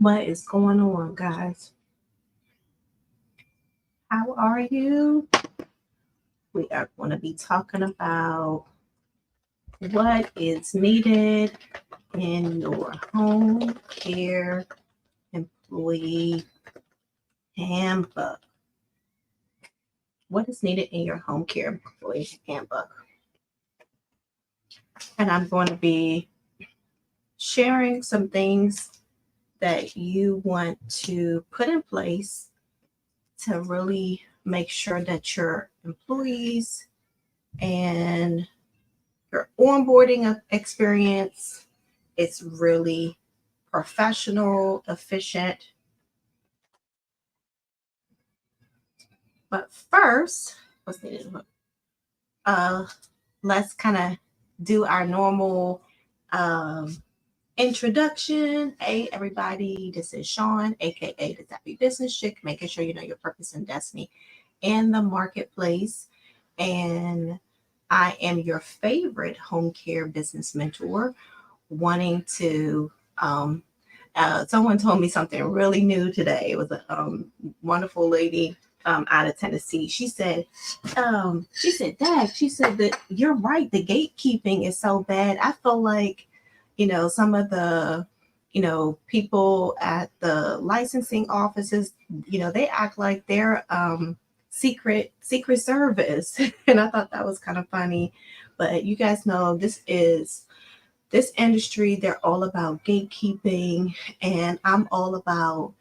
What is going on, guys? How are you? We are going to be talking about what is needed in your home care employee handbook. What is needed in your home care employee handbook? And I'm going to be sharing some things that you want to put in place to really make sure that your employees and your onboarding experience is really professional, efficient. But first, what's needed? Uh, let's kind of do our normal um, introduction. Hey, everybody, this is Sean, aka the Happy Business Chick, making sure you know your purpose and destiny in the marketplace. And I am your favorite home care business mentor, wanting to. Someone told me something really new today. It was a wonderful lady out of Tennessee. Dad, she said that you're right. The gatekeeping is so bad. I feel like, some of the, people at the licensing offices, they act like they're secret service. And I thought that was kind of funny. But you guys know this industry, they're all about gatekeeping, and I'm all about,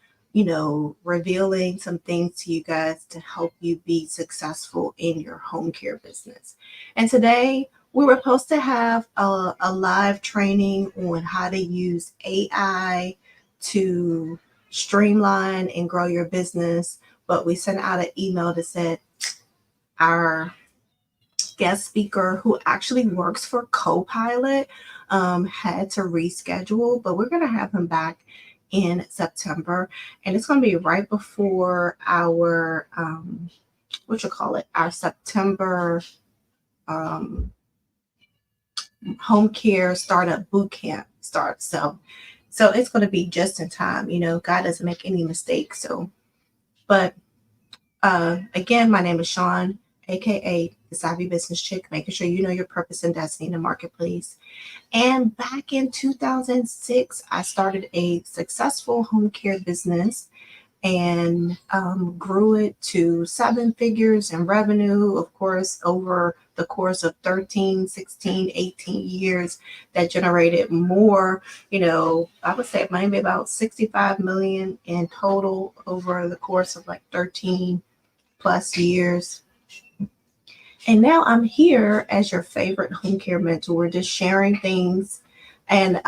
revealing some things to you guys to help you be successful in your home care business. And today we were supposed to have a live training on how to use AI to streamline and grow your business, but we sent out an email that said our guest speaker, who actually works for Copilot, had to reschedule, but we're going to have him back in September, and it's going to be right before our our September um, home care startup boot camp starts. So it's going to be just in time. God doesn't make any mistakes. But again, my name is Sean, aka the Savvy Business Chick, making sure you know your purpose and destiny in the marketplace. And back in 2006, I started a successful home care business and grew it to 7 figures in revenue, of course, over the course of 13, 16, 18 years. That generated more, I would say maybe about 65 million in total over the course of like 13 plus years. And now I'm here as your favorite home care mentor, just sharing things. And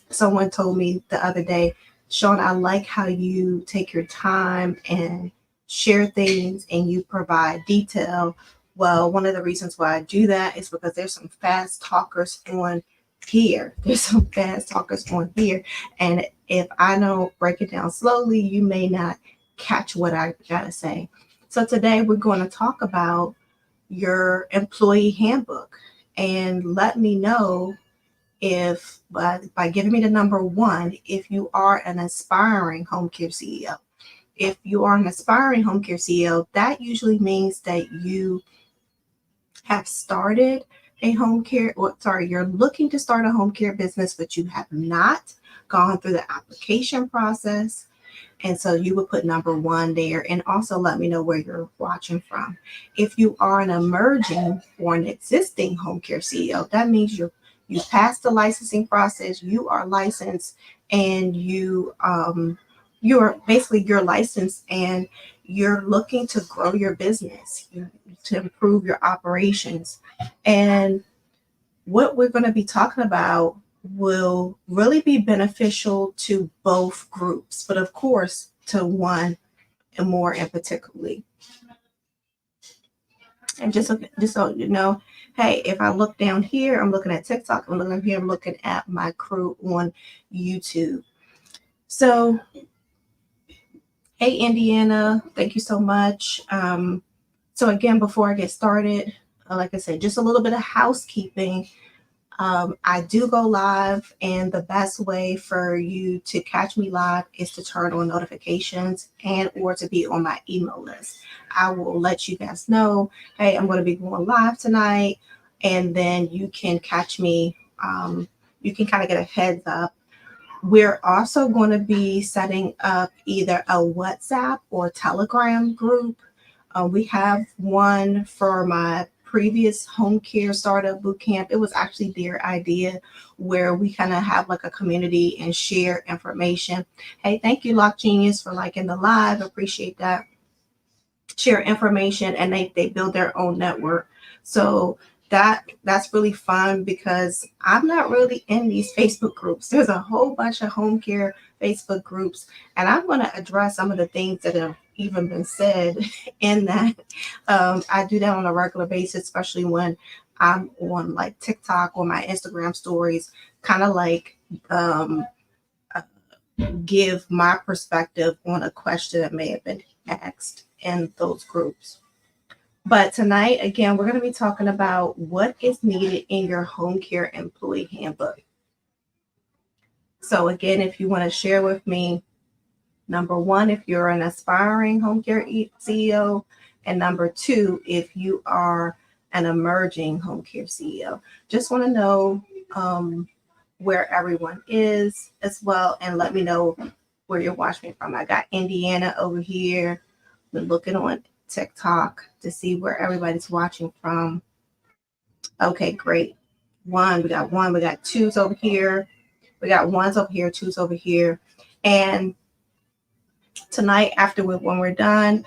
someone told me the other day, Sean, I like how you take your time and share things and you provide detail. Well, one of the reasons why I do that is because there's some fast talkers on here. There's some fast talkers on here. And if I don't break it down slowly, you may not catch what I got to say. So today we're going to talk about your employee handbook, and let me know if by giving me the number one if you are an aspiring home care CEO. If you are an aspiring home care CEO, that usually means that you have started a home care, or sorry, you're looking to start a home care business, but you have not gone through the application process. And so you would put number one there, and also let me know where you're watching from. If you are an emerging or an existing home care CEO, that means you passed the licensing process, you are licensed, and you're licensed, and you're looking to grow your business, to improve your operations. And what we're going to be talking about will really be beneficial to both groups, but of course to one and more in particularly. And just so you know, hey, if I look down here, I'm looking at TikTok, I'm looking up here, I'm looking at my crew on YouTube. So, hey, Indiana, thank you so much. So again, before I get started, like I said, just a little bit of housekeeping. I do go live, and the best way for you to catch me live is to turn on notifications and or to be on my email list. I will let you guys know, hey, I'm going to be going live tonight, and then you can catch me. You can kind of get a heads up. We're also going to be setting up either a WhatsApp or Telegram group. We have one for my previous home care startup boot camp. It was actually their idea where we kind of have like a community and share information. Hey, thank you, Lock Genius, for liking the live. Appreciate that. Share information, and they build their own network. So that's really fun because I'm not really in these Facebook groups. There's a whole bunch of home care Facebook groups, and I'm going to address some of the things that have even been said in that. I do that on a regular basis, especially when I'm on like TikTok or my Instagram stories, kind of like give my perspective on a question that may have been asked in those groups. But tonight, again, we're going to be talking about what is needed in your home care employee handbook. So again, if you want to share with me, number one, if you're an aspiring home care CEO, and number two, if you are an emerging home care CEO. Just want to know where everyone is as well, and let me know where you're watching me from. I got Indiana over here. Been looking on TikTok to see where everybody's watching from. Okay, great. We got twos over here. We got ones over here, twos over here. And tonight, when we're done,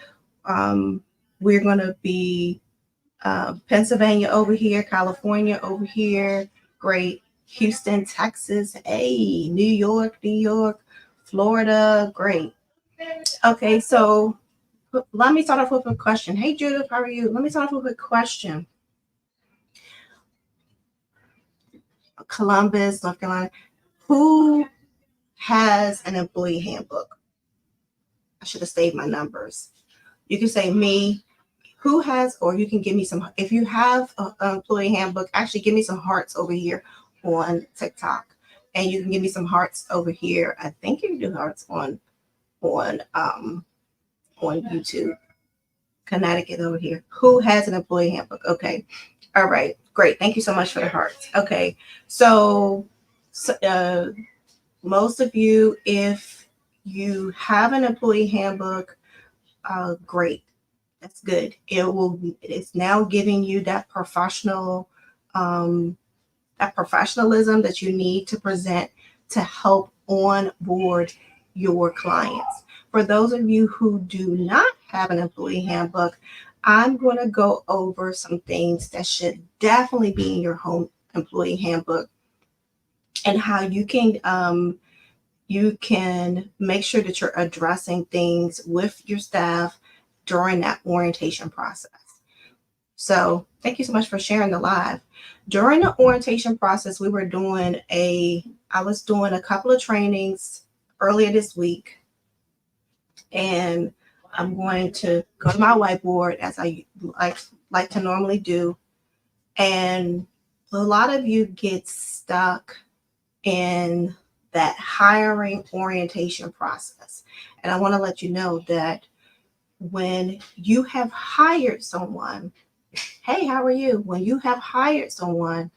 we're going to be Pennsylvania over here, California over here. Great. Houston, Texas. Hey, New York, Florida. Great. Okay, so let me start off with a question. Hey, Judith, how are you? Let me start off with a question. Columbus, North Carolina. Who has an employee handbook? I should have saved my numbers. You can say me. Who has, or you can give me some. If you have an employee handbook, actually give me some hearts over here on TikTok, and you can give me some hearts over here. I think you can do hearts on YouTube. Connecticut over here. Who has an employee handbook? Okay. All right. Great. Thank you so much for the hearts. Okay. So most of you, if you have an employee handbook, great. That's good. It's now giving you that professionalism that you need to present to help onboard your clients. For those of you who do not have an employee handbook, I'm going to go over some things that should definitely be in your home employee handbook, and how you can make sure that you're addressing things with your staff during that orientation process. So thank you so much for sharing the live. During the orientation process, I was doing a couple of trainings earlier this week, and I'm going to go to my whiteboard as I like to normally do. And a lot of you get stuck in that hiring orientation process. And I want to let you know that when you have hired someone, hey, how are you? When you have hired someone,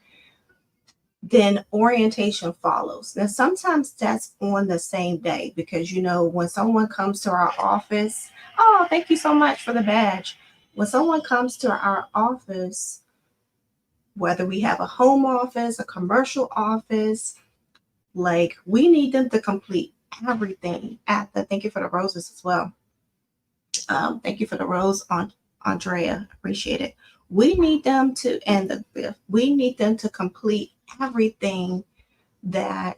then orientation follows. Now, sometimes that's on the same day because, when someone comes to our office, oh, thank you so much for the badge. When someone comes to our office, whether we have a home office, a commercial office, we need them to complete everything thank you for the roses as well. Thank you for the rose on Andrea. Appreciate it. We need them to complete everything that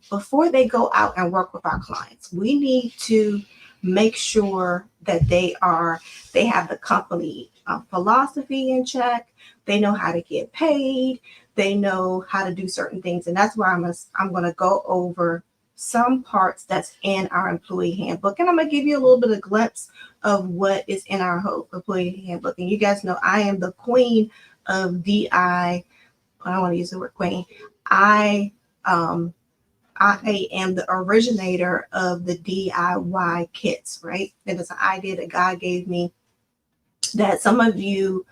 before they go out and work with our clients. We need to make sure that they have the company philosophy in check. They know how to get paid. They know how to do certain things. And that's why I'm going to go over some parts that's in our employee handbook. And I'm going to give you a little bit of glimpse of what is in our employee handbook. And you guys know I am the queen of DI I don't want to use the word queen. I um I am the originator of the DIY kits, right? It is an idea that God gave me that some of you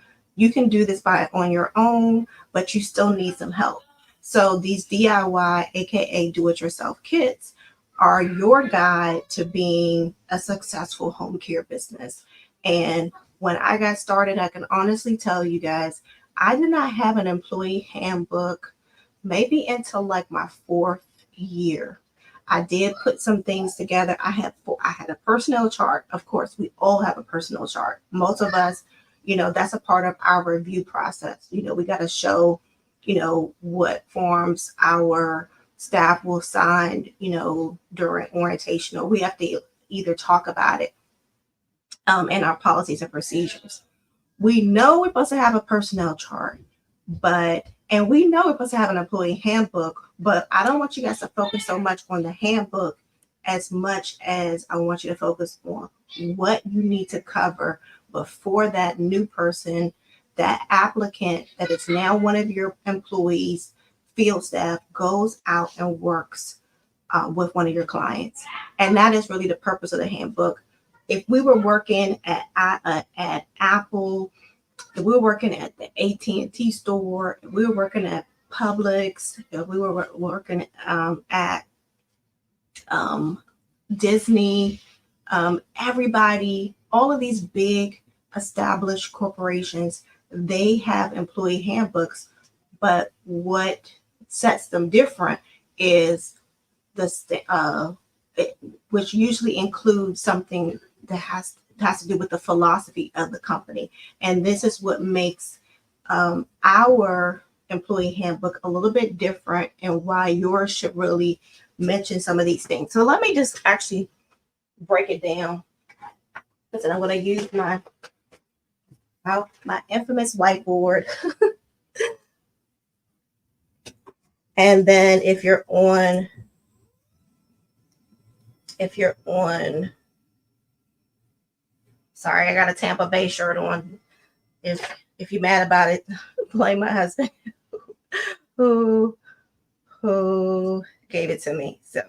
can do this by on your own, but you still need some help. So these DIY, aka do-it-yourself kits, are your guide to being a successful home care business. And when I got started, I can honestly tell you guys, I did not have an employee handbook maybe until like my fourth year. I did put some things together. I had a personnel chart. Of course, we all have a personnel chart. Most of us, that's a part of our review process. We got to show, what forms our staff will sign, during orientation, or we have to either talk about it in our policies and procedures. We know we're supposed to have a personnel chart, and we know we're supposed to have an employee handbook, but I don't want you guys to focus so much on the handbook as much as I want you to focus on what you need to cover before that new person, that applicant that is now one of your employees, field staff, goes out and works with one of your clients. And that is really the purpose of the handbook. If we were working at Apple, if we were working at the AT&T store, if we were working at Publix, if we were working at Disney, everybody, all of these big established corporations, they have employee handbooks. But what sets them different is which usually includes something that has to do with the philosophy of the company. And this is what makes our employee handbook a little bit different, and why yours should really mention some of these things. So let me just actually break it down. Listen, I'm going to use my infamous whiteboard. And then if you're on, sorry, I got a Tampa Bay shirt on. If you're mad about it, blame my husband who gave it to me. So,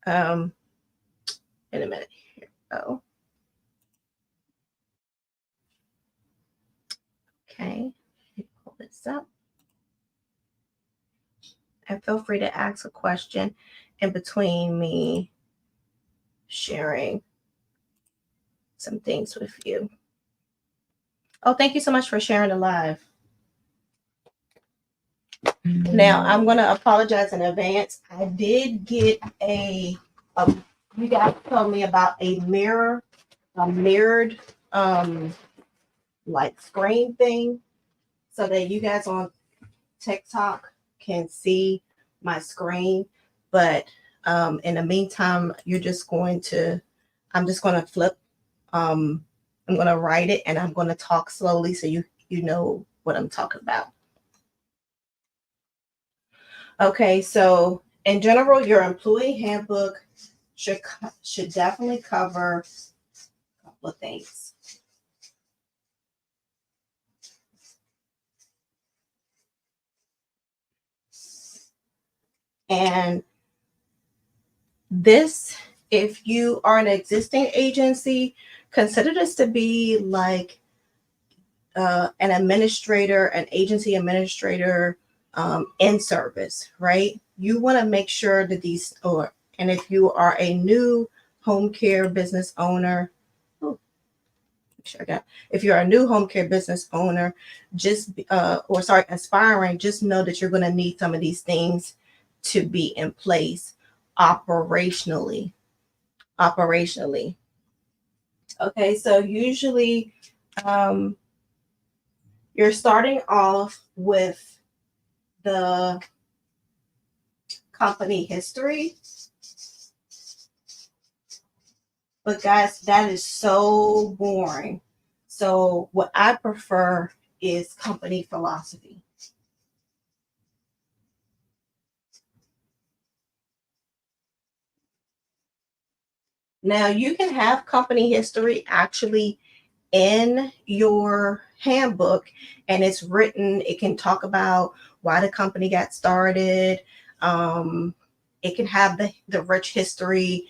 in a minute. Here we go. Okay, let me pull this up. And feel free to ask a question in between me sharing some things with you. Oh, thank you so much for sharing the live. Now, I'm going to apologize in advance. I did get you guys told me about a mirrored like screen thing, so that you guys on TikTok can see my screen. But in the meantime, I'm just going to flip. I'm going to write it, and I'm going to talk slowly so you know what I'm talking about. Okay, so in general, your employee handbook should definitely cover a couple of things. And this, if you are an existing agency, consider this to be like an administrator, an agency administrator in service, right? You want to make sure that and if you are a new home care business owner, if you're a new home care business owner, aspiring, just know that you're going to need some of these things to be in place operationally. Okay, so usually you're starting off with the company history. But guys, that is so boring. So what I prefer is company philosophy. Now, you can have company history actually in your handbook, and it's written. It can talk about why the company got started. Um, it can have the rich history,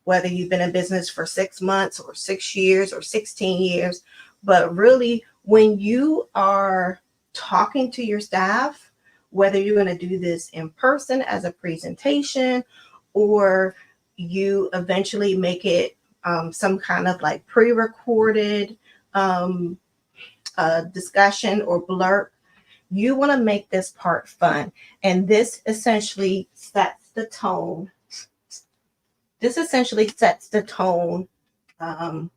whether you've been in business for 6 months or 6 years or 16 years. But really, when you are talking to your staff, whether you're going to do this in person as a presentation, or you eventually make it some kind of like pre-recorded um, discussion or blurb, you want to make this part fun. And this essentially sets the tone. This essentially sets the tone um,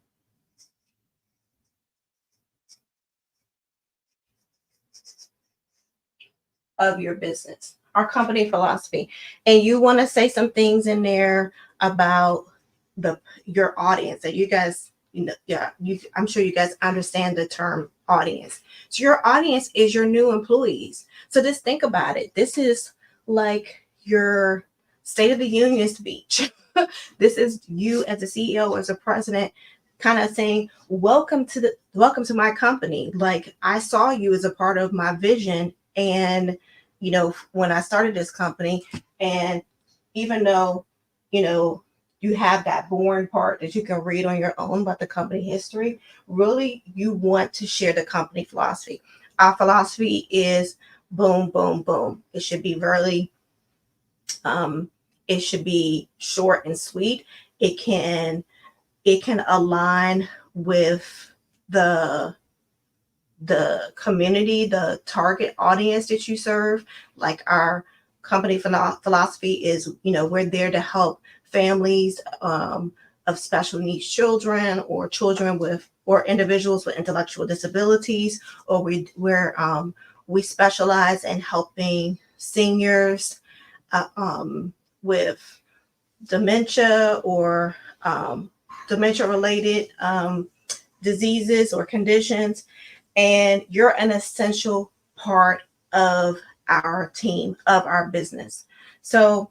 of your business, our company philosophy. And you want to say some things in there about your audience that you guys, yeah, I'm sure you guys understand the term audience. So your audience is your new employees. So just think about it. This is like your State of the Union speech. This is you as a CEO, as a president, kind of saying, welcome to my company. Like, I saw you as a part of my vision. And when I started this company, and even though you have that boring part that you can read on your own about the company history, really you want to share the company philosophy. Our philosophy is boom, boom, boom. It should be really um it should be short and sweet. It can align with the the community, the target audience that you serve. Like, our company philosophy is, we're there to help families of special needs children, or children with, or individuals with intellectual disabilities, or we specialize in helping seniors with dementia, or dementia related diseases or conditions. And you're an essential part of our team, of our business. So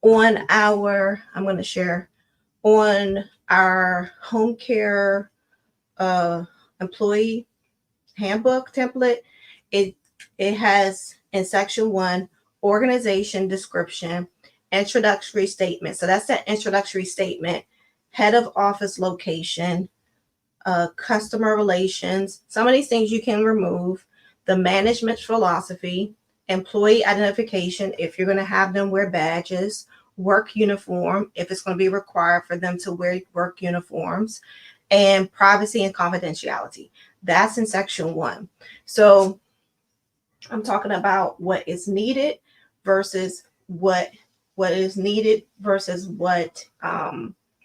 I'm going to share on our home care uh, employee handbook template. It it has in section 1, organization description, introductory statement. So that's that introductory statement, head of office location, customer relations. Some of these things you can remove. The management philosophy, employee identification, if you're going to have them wear badges, work uniform, if it's going to be required for them to wear work uniforms, and privacy and confidentiality. That's in section 1. So I'm talking about what is needed versus what is needed versus what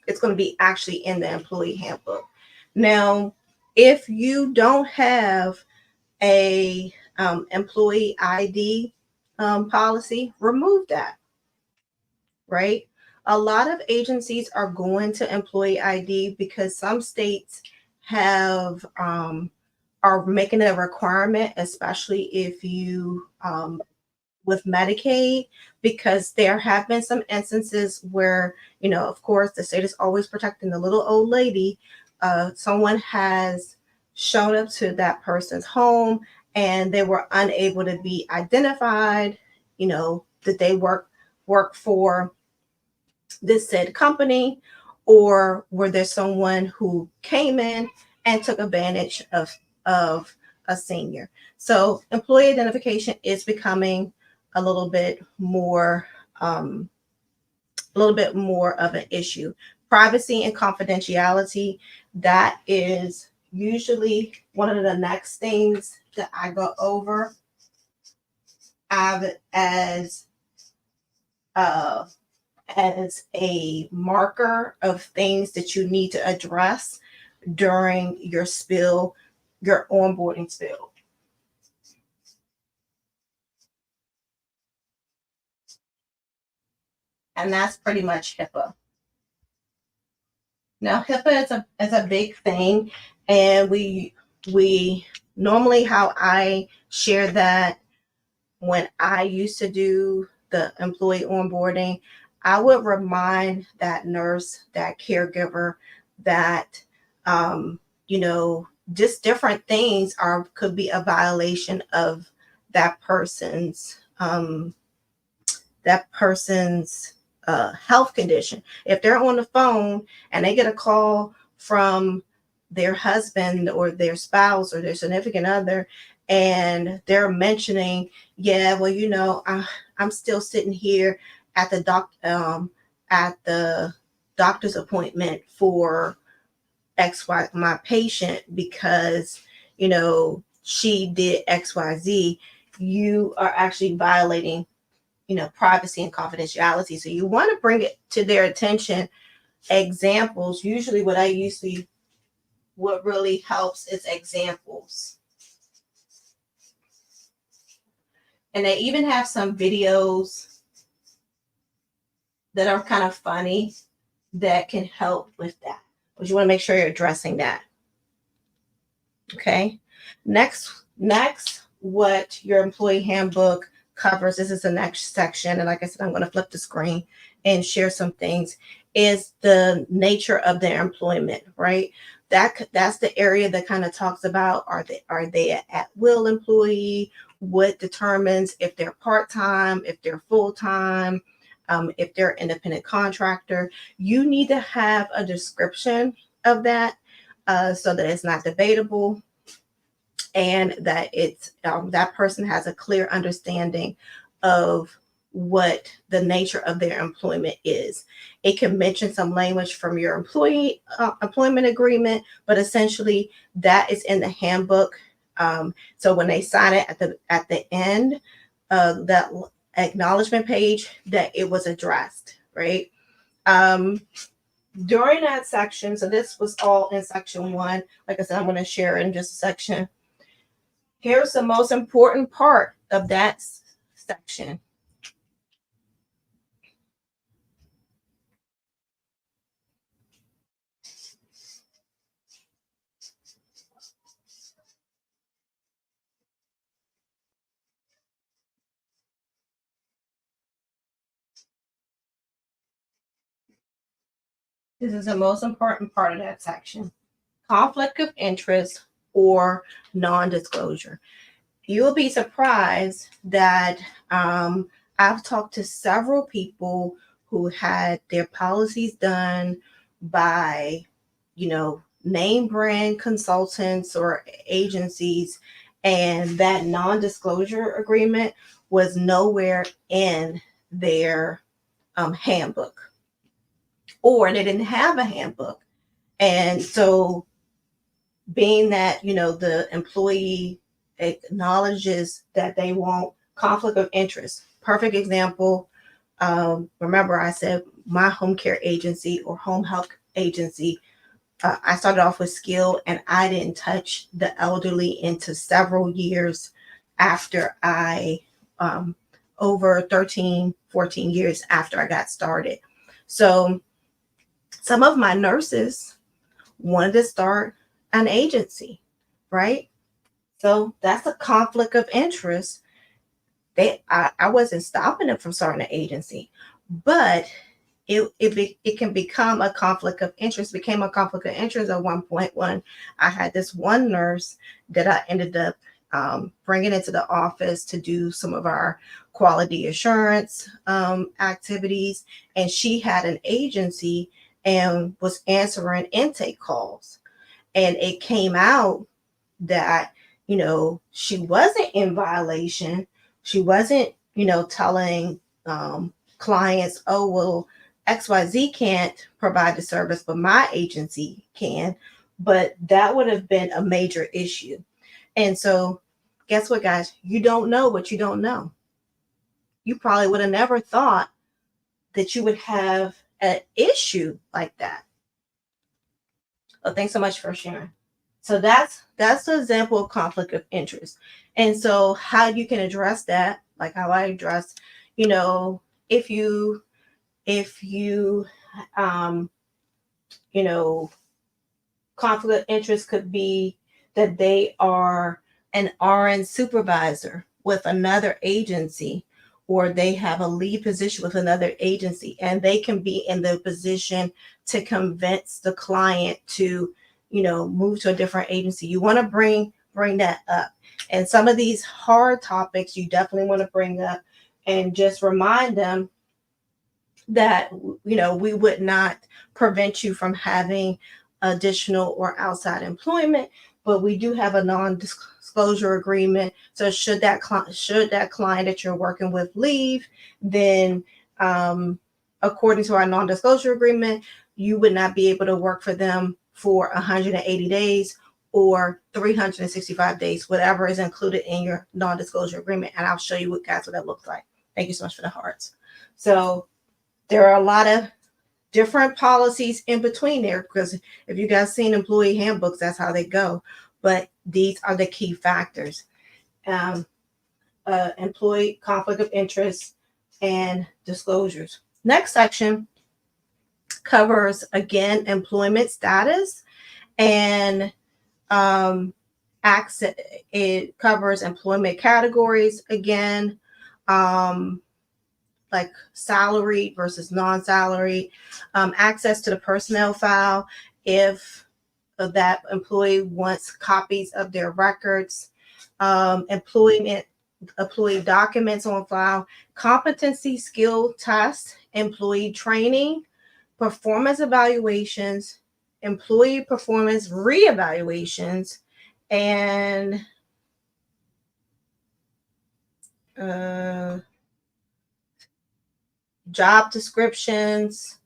it's going to be actually in the employee handbook. Now, if you don't have a employee ID policy, remove that. Right? A lot of agencies are going to employee ID because some states have are making it a requirement, especially if you with Medicaid, because there have been some instances where, of course, the state is always protecting the little old lady. Someone has shown up to that person's home and they were unable to be identified, that they work for this said company, or were there someone who came in and took advantage of a senior. So employee identification is becoming a little bit more um, of an issue. Privacy and confidentiality, that is usually one of the next things that I go over as uh, as a marker of things that you need to address during your onboarding spill. And that's pretty much HIPAA. Now, HIPAA is a big thing, and we normally, how I share that, when I used to do the employee onboarding, I would remind that nurse, that caregiver, that just different things could be a violation of that person's um, that person's health condition. If they're on the phone and they get a call from their husband or their spouse or their significant other, and they're mentioning, yeah, well, I'm still sitting here at the at the doctor's appointment for XY, my patient, because she did XYZ, you are actually violating privacy and confidentiality. So you want to bring it to their attention. Examples, usually what really helps is examples. And they even have some videos that are kind of funny that can help with that. But you want to make sure you're addressing that. Okay. Next, what your employee handbook covers, this is the next section. And like I said, I'm going to flip the screen and share some things, is the nature of their employment, right? That's the area that kind of talks about, are they an at-will employee? What determines if they're part-time, if they're full-time, if they're independent contractor. You need to have a description of that so that it's not debatable, and that it's that person has a clear understanding of what the nature of their employment is. It can mention some language from your employment agreement, but essentially that is in the handbook. So when they sign it at the end of that acknowledgement page, that it was addressed, right? During that section, so this was all in section 1. Like I said, I'm going to share in just a section. Here's the most important part of that section. This is the most important part of that section. Conflict of interest or non-disclosure. You'll be surprised that I've talked to several people who had their policies done by, name brand consultants or agencies, and that non-disclosure agreement was nowhere in their handbook, or they didn't have a handbook. And so being that, the employee acknowledges that they want conflict of interest. Perfect example. Remember, I said my home care agency or home health agency, I started off with skill, and I didn't touch the elderly into several years after over 13, 14 years after I got started. So some of my nurses wanted to start an agency, right? So that's a conflict of interest. I wasn't stopping them from starting an agency, but it can become a conflict of interest. Became a conflict of interest at one point when I had this one nurse that I ended up bringing into the office to do some of our quality assurance activities, and she had an agency and was answering intake calls, and it came out that she wasn't in violation. She wasn't telling clients, oh, well, XYZ can't provide the service, but my agency can. But that would have been a major issue. And so guess what, guys? You don't know what you don't know. You probably would have never thought that you would have an issue like that. Well, thanks so much for sharing. So that's the example of conflict of interest. And so how you can address that, like how I address, if you conflict of interest could be that they are an RN supervisor with another agency, or they have a lead position with another agency, and they can be in the position to convince the client to move to a different agency. You want to bring bring that up. And some of these hard topics you definitely want to bring up and just remind them that, we would not prevent you from having additional or outside employment, but we do have a non-disclosure agreement. So should that client that you're working with leave, then according to our non-disclosure agreement, you would not be able to work for them for 180 days or 365 days, whatever is included in your non-disclosure agreement. And I'll show you what that looks like. Thank you so much for the hearts. So there are a lot of different policies in between there, because if you guys seen employee handbooks, that's how they go. But these are the key factors. Employee conflict of interest and disclosures. Next section covers, again, employment status and access. It covers employment categories again, like salary versus non-salary, access to the personnel file if that employee wants copies of their records, employee documents on file, competency skill tests, employee training, performance evaluations, employee performance reevaluations, and job descriptions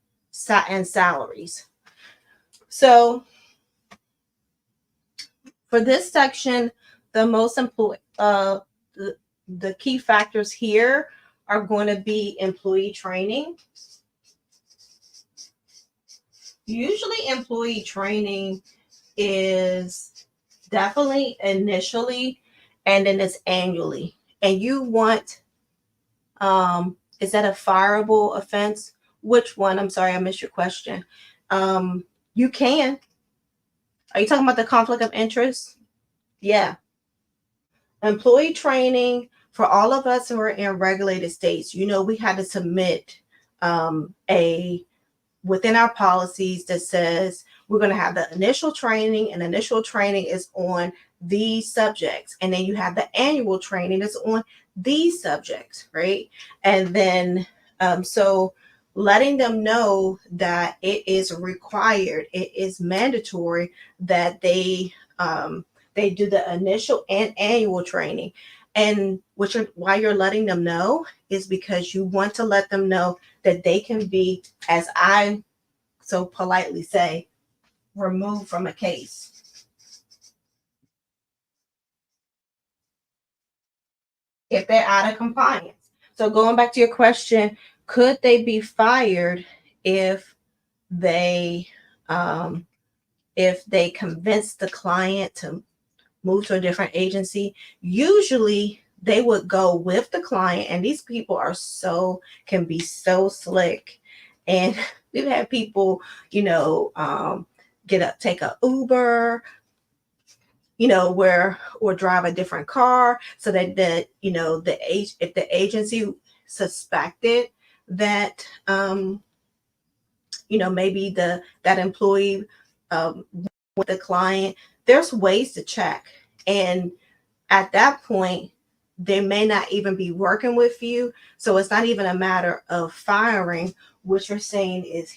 and salaries. So for this section, the most important, the key factors here are going to be employee training. Usually employee training is definitely initially, and then it's annually. And you want, is that a fireable offense? Which one? I'm sorry, I missed your question. You can. Are you talking about the conflict of interest? Yeah. Employee training, for all of us who are in regulated states, we had to submit within our policies that says we're going to have the initial training, and initial training is on these subjects. And then you have the annual training that's on these subjects, right? And then, so letting them know that it is required, it is mandatory that they do the initial and annual training. And why you're letting them know is because you want to let them know that they can be, as I so politely say, removed from a case if they're out of compliance. So going back to your question, could they be fired if they convince the client to move to a different agency? Usually they would go with the client, and these people can be so slick. And we've had people, take a Uber, or drive a different car, so that if the agency suspected that maybe that employee with the client, there's ways to check. And at that point, they may not even be working with you. So it's not even a matter of firing. What you're saying is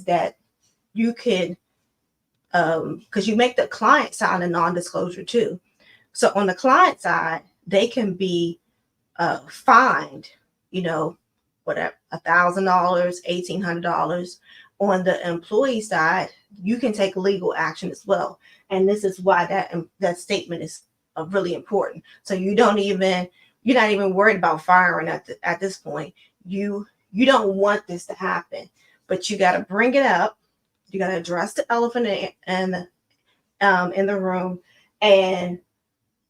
that you could, because you make the client sign a non-disclosure too. So on the client side, they can be fined, whatever, $1,000, $1,800. On the employee side, you can take legal action as well. And this is why that statement is really important. So you're not even worried about firing at this point. You don't want this to happen, but you got to bring it up. You got to address the elephant in the room. And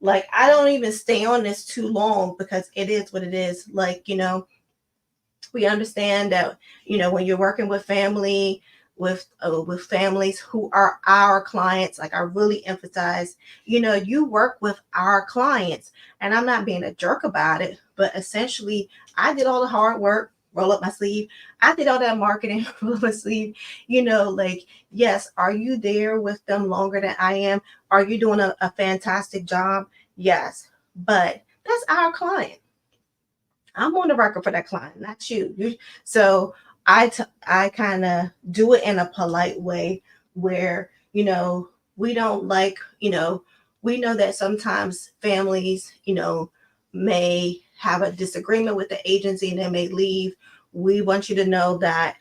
like, I don't even stay on this too long, because it is what it is. Like, we understand that, when you're working with family, with families who are our clients, like I really emphasize, you work with our clients, and I'm not being a jerk about it, but essentially I did all the hard work. roll up my sleeve. I did all that marketing, roll up my sleeve. Like, yes, are you there with them longer than I am? Are you doing a fantastic job? Yes, but that's our client. I'm on the record for that client, not you. So I kind of do it in a polite way where, we don't like, we know that sometimes families, may have a disagreement with the agency and they may leave. We want you to know that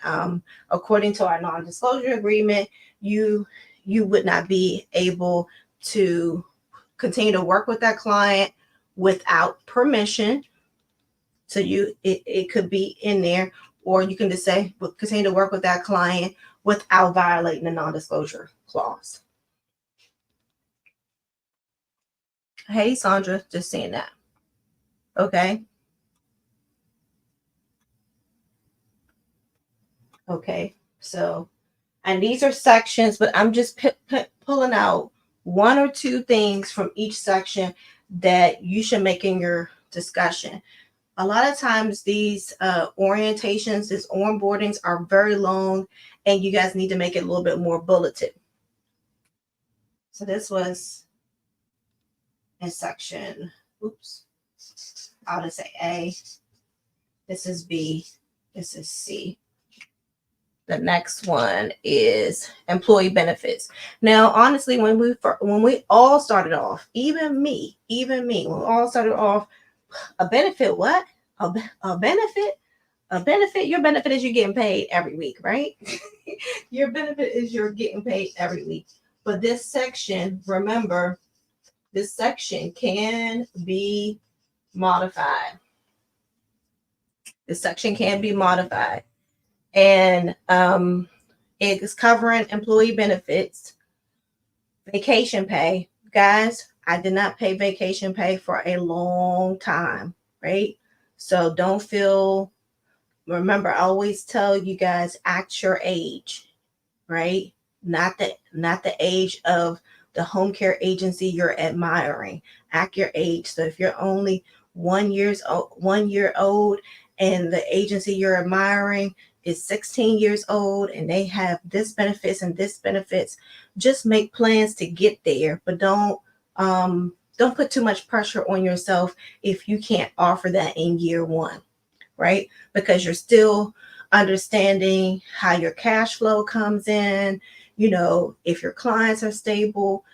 according to our non-disclosure agreement, you would not be able to continue to work with that client without permission. So it could be in there, or you can just say, continue to work with that client without violating the non-disclosure clause. Hey, Sandra, just saying that. Okay. Okay. So, and these are sections, but I'm just pulling out one or two things from each section that you should make in your discussion. A lot of times these orientations, these onboardings are very long, and you guys need to make it a little bit more bulleted. So this was in section, oops, I'll just say A. This is B. This is C. The next one is employee benefits. Now, honestly, when we all started off, even me, when we all started off, a benefit, what? A benefit? A benefit? Your benefit is you're getting paid every week, right? Your benefit is you're getting paid every week. But this section, remember, this section can be modified. This section can be modified. And it is covering employee benefits, vacation pay. Guys, I did not pay vacation pay for a long time, right? So don't feel, remember, I always tell you guys, act your age, right? Not the age of the home care agency you're admiring. Act your age. So if you're only 1 year old and the agency you're admiring is 16 years old and they have this benefits and this benefits, just make plans to get there, but don't put too much pressure on yourself if you can't offer that in year one, right? Because you're still understanding how your cash flow comes in, if your clients are stable.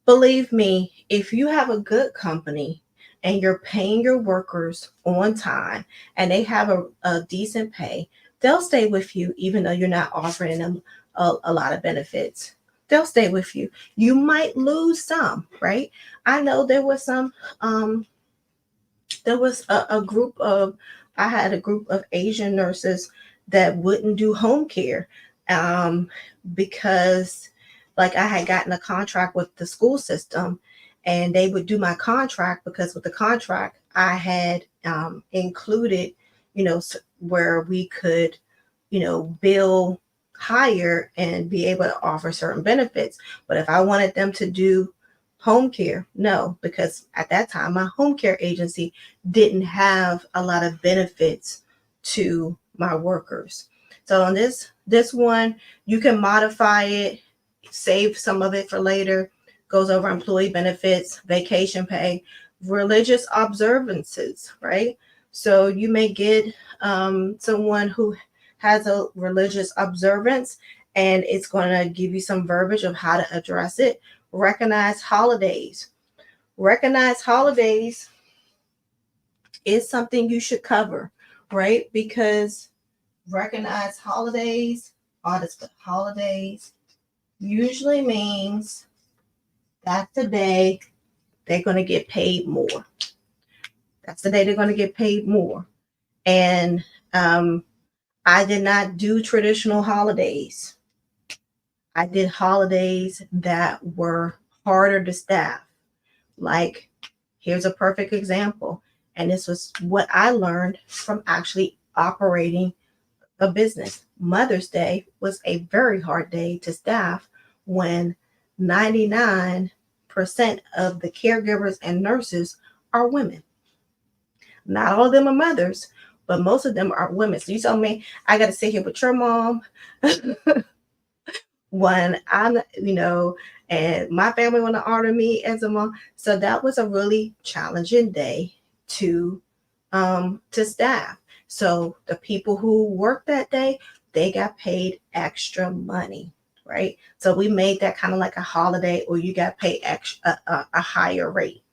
Believe me, if you have a good company and you're paying your workers on time and they have a decent pay, they'll stay with you even though you're not offering them a lot of benefits. They'll stay with you. You might lose some, right? I know there was some, there was a group of, I had a group of Asian nurses that wouldn't do home care because like I had gotten a contract with the school system and they would do my contract because with the contract I had included, where we could, bill higher and be able to offer certain benefits. But if I wanted them to do home care, no, because at that time my home care agency didn't have a lot of benefits to my workers. So on this one, you can modify it, save some of it for later. Goes over employee benefits, vacation pay, religious observances, right? So you may get someone who has a religious observance and it's going to give you some verbiage of how to address it. Recognize holidays. Recognize holidays is something you should cover, right? Because recognize holidays, holidays usually means that's the day they're going to get paid more. That's the day they're going to get paid more. And I did not do traditional holidays. I did holidays that were harder to staff. Like, here's a perfect example. And this was what I learned from actually operating a business. Mother's Day was a very hard day to staff when 99% of the caregivers and nurses are women. Not all of them are mothers, but most of them are women. So you tell me I got to sit here with your mom when I'm, and my family want to honor me as a mom. So that was a really challenging day to staff. So the people who worked that day, they got paid extra money, right? So we made that kind of like a holiday, or you got paid extra a higher rate.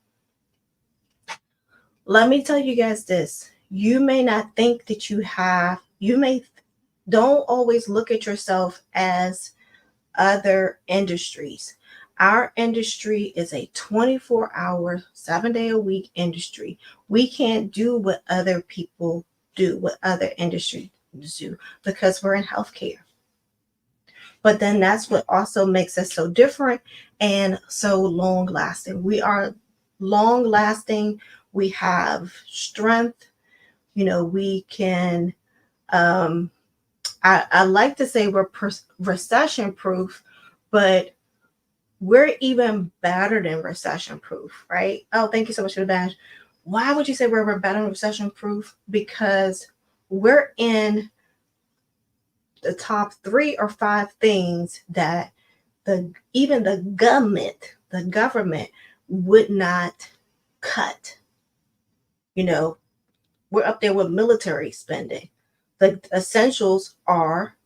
Let me tell you guys this. You may not think that you may don't always look at yourself as other industries. Our industry is a 24-hour, 7-day a week industry. We can't do what other people do, what other industries do, because we're in healthcare. But then that's what also makes us so different and so long lasting. We are long lasting. We have strength. We can, I like to say we're recession proof, but we're even better than recession proof, right? Oh, thank you so much for the badge. Why would you say we're better than recession proof? Because we're in the top 3 or 5 things that even the government would not cut. We're up there with military spending. The essentials are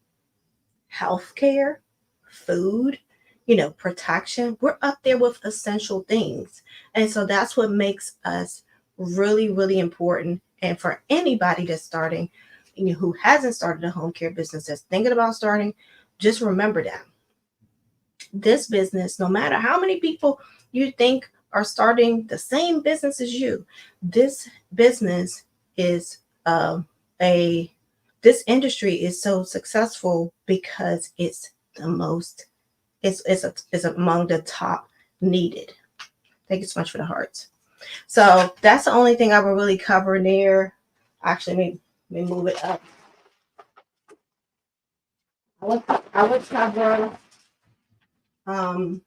healthcare, food, protection. We're up there with essential things. And so that's what makes us really, really important. And for anybody that's starting, who hasn't started a home care business, that's thinking about starting, just remember that this business, no matter how many people you think are starting the same business as you, this business is a this industry is so successful because it's the most it's among the top needed. Thank you so much for the hearts. So that's the only thing I will really cover there. Actually, let me move it up. I would cover um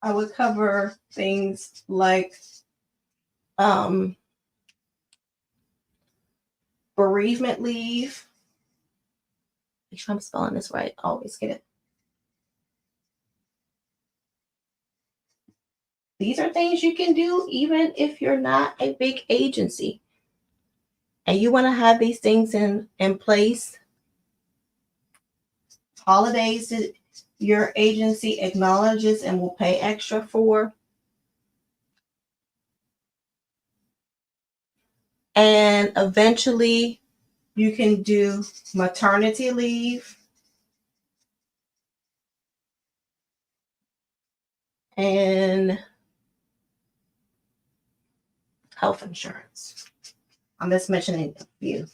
I would cover things like um bereavement leave. Make sure I'm spelling this right. I always get it. These are things you can do even if you're not a big agency and you want to have these things in place. Holidays that your agency acknowledges and will pay extra for. And eventually you can do maternity leave and health insurance. I'm just mentioning a few.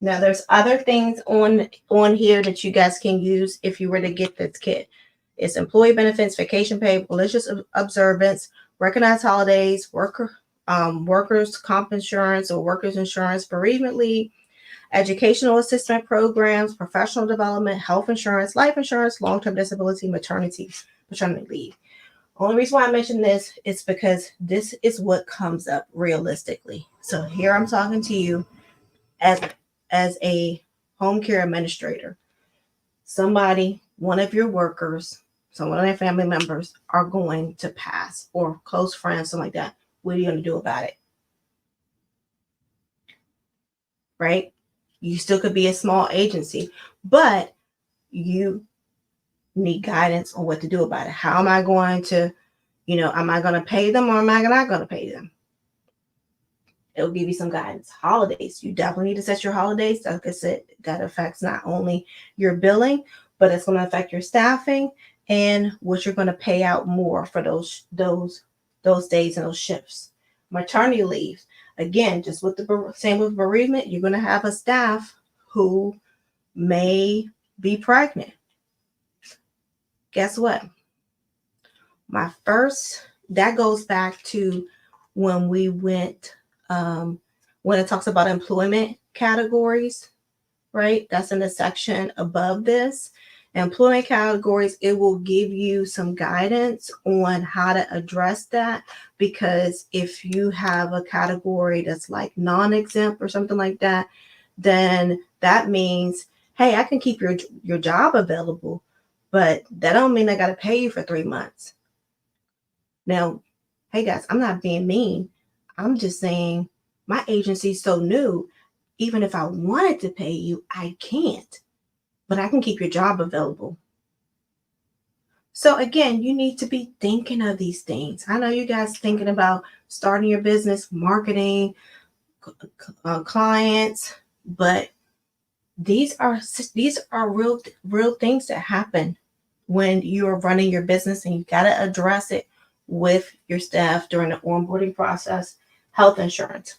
Now there's other things on here that you guys can use if you were to get this kit. It's employee benefits, vacation pay, religious observance, recognized holidays, workers' comp insurance or workers' insurance, bereavement leave, educational assistance programs, professional development, health insurance, life insurance, long-term disability, maternity leave. Only reason why I mention this is because this is what comes up realistically. So here I'm talking to you as a home care administrator. One of your workers, one of their family members are going to pass, or close friends, something like that. What are you going to do about it? Right? You still could be a small agency, but you need guidance on what to do about it. How am I going to, am I going to pay them or am I not going to pay them? It'll give you some guidance. Holidays, you definitely need to set your holidays. Like I said, that affects not only your billing, but it's going to affect your staffing and what you're going to pay out more for those days and those shifts. Maternity leave, again, just with the same with bereavement, you're going to have a staff who may be pregnant. Guess what? That goes back to when we went, when it talks about employment categories, right? That's in the section above this. employment categories, it will give you some guidance on how to address that. Because if you have a category that's like non-exempt or something like that, then that means, hey, I can keep your job available, but that don't mean I got to pay you for 3 months. Now, hey guys, I'm not being mean. I'm just saying my agency's so new. Even if I wanted to pay you, I can't, but I can keep your job available. So again, you need to be thinking of these things. I know you guys thinking about starting your business, marketing, clients, but these are real things that happen when you are running your business, and you got to address it with your staff during the onboarding process. Health insurance.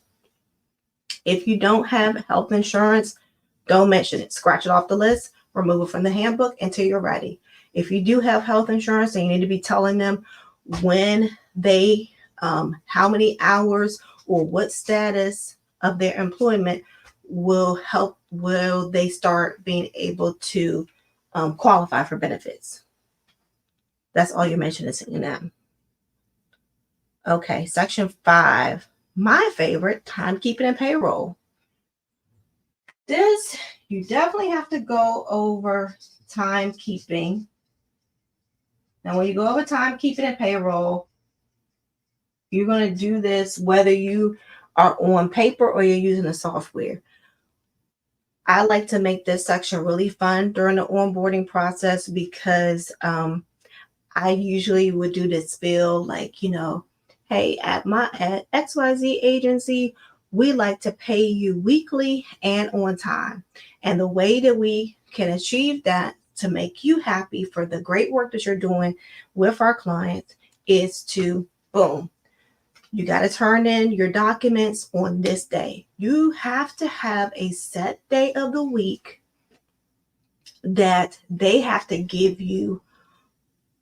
If you don't have health insurance, don't mention it. Scratch it off the list, remove it from the handbook until you're ready. If you do have health insurance, then you need to be telling them when they, how many hours or what status of their employment will they start being able to qualify for benefits. That's all you're mentioning in them. Okay, section 5, my favorite, timekeeping and payroll. This, you definitely have to go over timekeeping. Now, when you go over timekeeping and payroll, you're going to do this whether you are on paper or you're using the software. I like to make this section really fun during the onboarding process because I usually would do this spiel like, hey, at XYZ agency, we like to pay you weekly and on time. And the way that we can achieve that to make you happy for the great work that you're doing with our clients is to, boom, you got to turn in your documents on this day. You have to have a set day of the week that they have to give you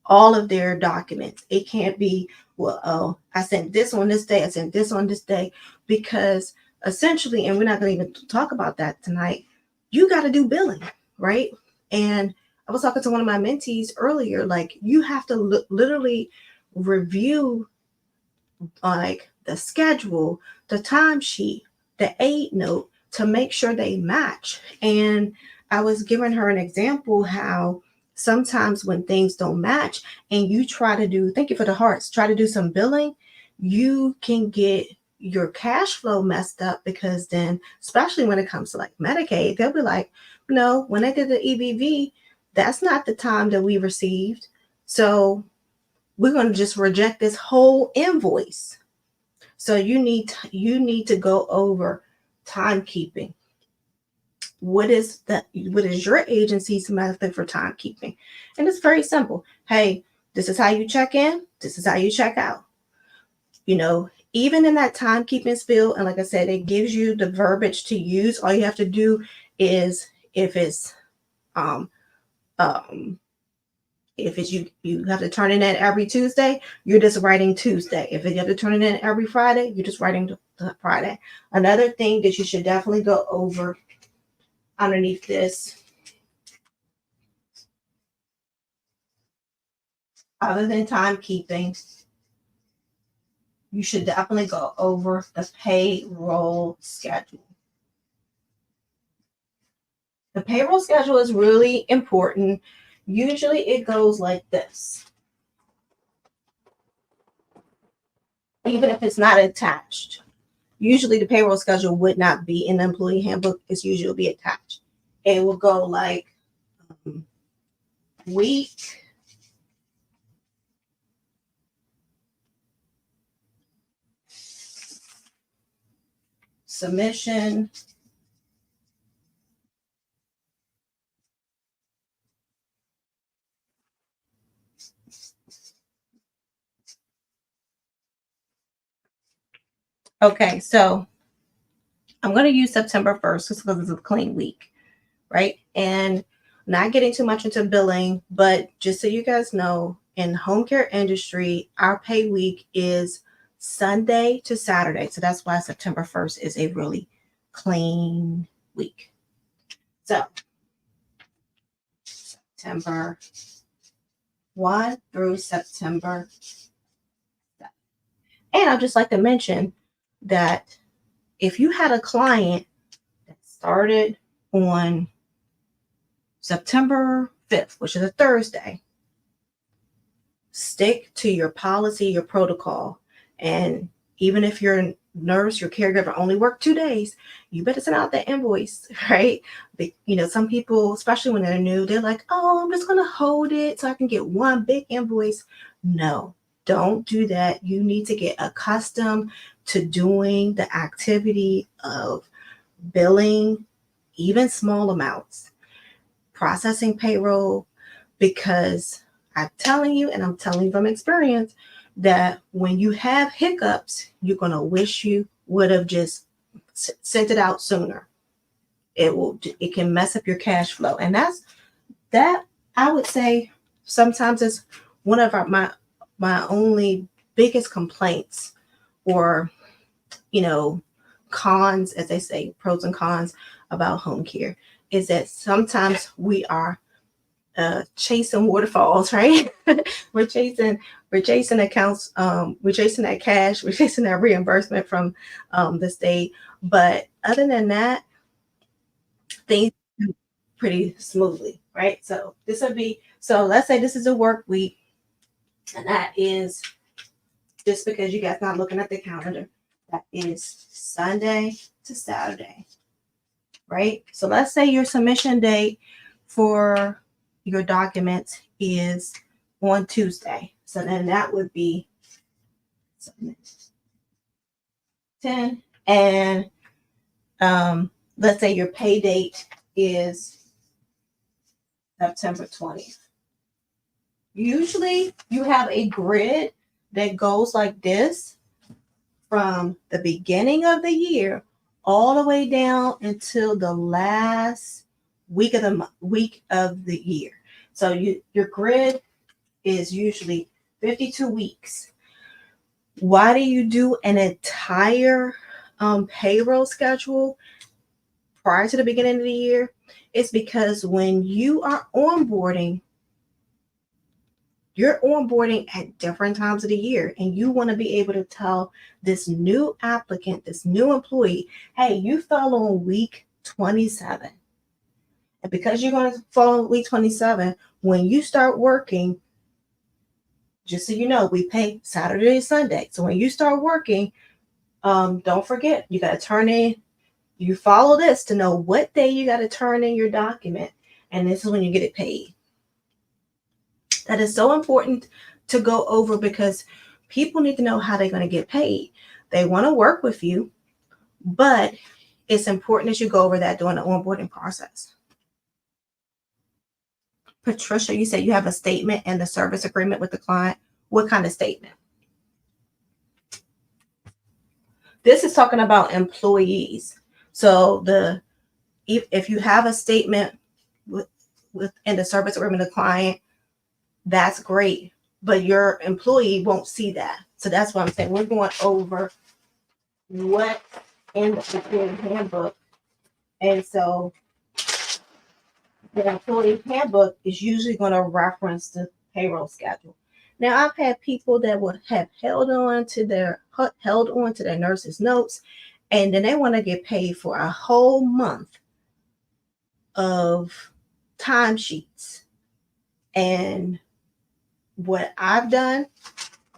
all of their documents. It can't be, well, oh, I sent this on this day, I sent this on this day, because essentially, and we're not going to even talk about that tonight, you got to do billing, right? And I was talking to one of my mentees earlier, like you have to literally review like the schedule, the timesheet, the aid note to make sure they match. And I was giving her an example how sometimes when things don't match and you try to do, thank you for the hearts, try to do some billing, you can get your cash flow messed up, because then, especially when it comes to like Medicaid, they'll be like, no, when I did the EBV, that's not the time that we received. So we're going to just reject this whole invoice. So you need to go over timekeeping. What is your agency's method for timekeeping? And it's very simple. Hey, this is how you check in. This is how you check out. Even in that timekeeping spiel, and like I said, it gives you the verbiage to use. All you have to do is if it's you have to turn it in every Tuesday, you're just writing Tuesday. If you have to turn it in every Friday, you're just writing Friday. Another thing that you should definitely go over underneath this, other than timekeeping, you should definitely go over the payroll schedule. The payroll schedule is really important. Usually it goes like this. Even if it's not attached. Usually the payroll schedule would not be in the employee handbook. It's usually be attached. It will go like week, submission, okay, so I'm going to use September 1st just because it's a clean week, right? And not getting too much into billing, but just so you guys know, in home care industry, our pay week is Sunday to Saturday. So that's why September 1st is a really clean week. So September 1 through September 7. And I'd just like to mention that if you had a client that started on September 5th, which is a Thursday, stick to your policy, your protocol. And even if your nurse, your caregiver only worked 2 days, you better send out that invoice, right? But, some people, especially when they're new, they're like, oh, I'm just going to hold it so I can get one big invoice. No, don't do that. You need to get accustomed to doing the activity of billing, even small amounts, processing payroll, because I'm telling you, and I'm telling you from experience, that when you have hiccups, you're going to wish you would have just sent it out sooner. It can mess up your cash flow. And that I would say sometimes is one of my only biggest complaints, or, cons, as they say, pros and cons about home care, is that sometimes we are chasing waterfalls, right? we're chasing accounts, we're chasing that cash, we're chasing that reimbursement from the state. But other than that, things go pretty smoothly, right? So let's say this is a work week, and that is, just because you guys not looking at the calendar, that is Sunday to Saturday, right? So let's say your submission date for your documents is on Tuesday. So then that would be 10. And let's say your pay date is September 20th. Usually you have a grid that goes like this from the beginning of the year all the way down until the last week of the year. So your grid is usually 52 weeks. Why do you do an entire payroll schedule prior to the beginning of the year? It's because when you are onboarding, you're onboarding at different times of the year, and you want to be able to tell this new applicant, this new employee, hey, you fell on week 27. And because you're going to fall on week 27, when you start working, just so you know, we pay Saturday and Sunday. So when you start working, don't forget, you got to turn in, you follow this to know what day you got to turn in your document. And this is when you get it paid. That is so important to go over, because people need to know how they're going to get paid. They want to work with you, but it's important that you go over that during the onboarding process. Patricia, you said you have a statement and the service agreement with the client. What kind of statement? This is talking about employees. So if you have a statement in the service agreement with the client, that's great, but your employee won't see that. So that's what I'm saying. We're going over what in the employee handbook. And so the employee handbook is usually going to reference the payroll schedule. Now, I've had people that would have held on to their nurse's notes, and then they want to get paid for a whole month of timesheets. And what I've done,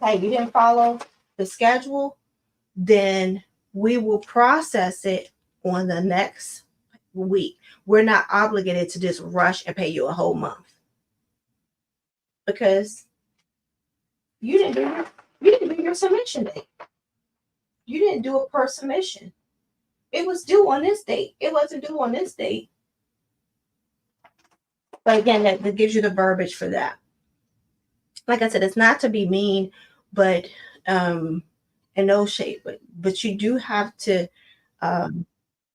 hey, you didn't follow the schedule, then we will process it on the next week. We're not obligated to just rush and pay you a whole month, because you didn't do your submission date. You didn't do it per submission. It was due on this date. It wasn't due on this date. But again, that gives you the verbiage for that. Like I said, it's not to be mean, but in no shape, but you do have to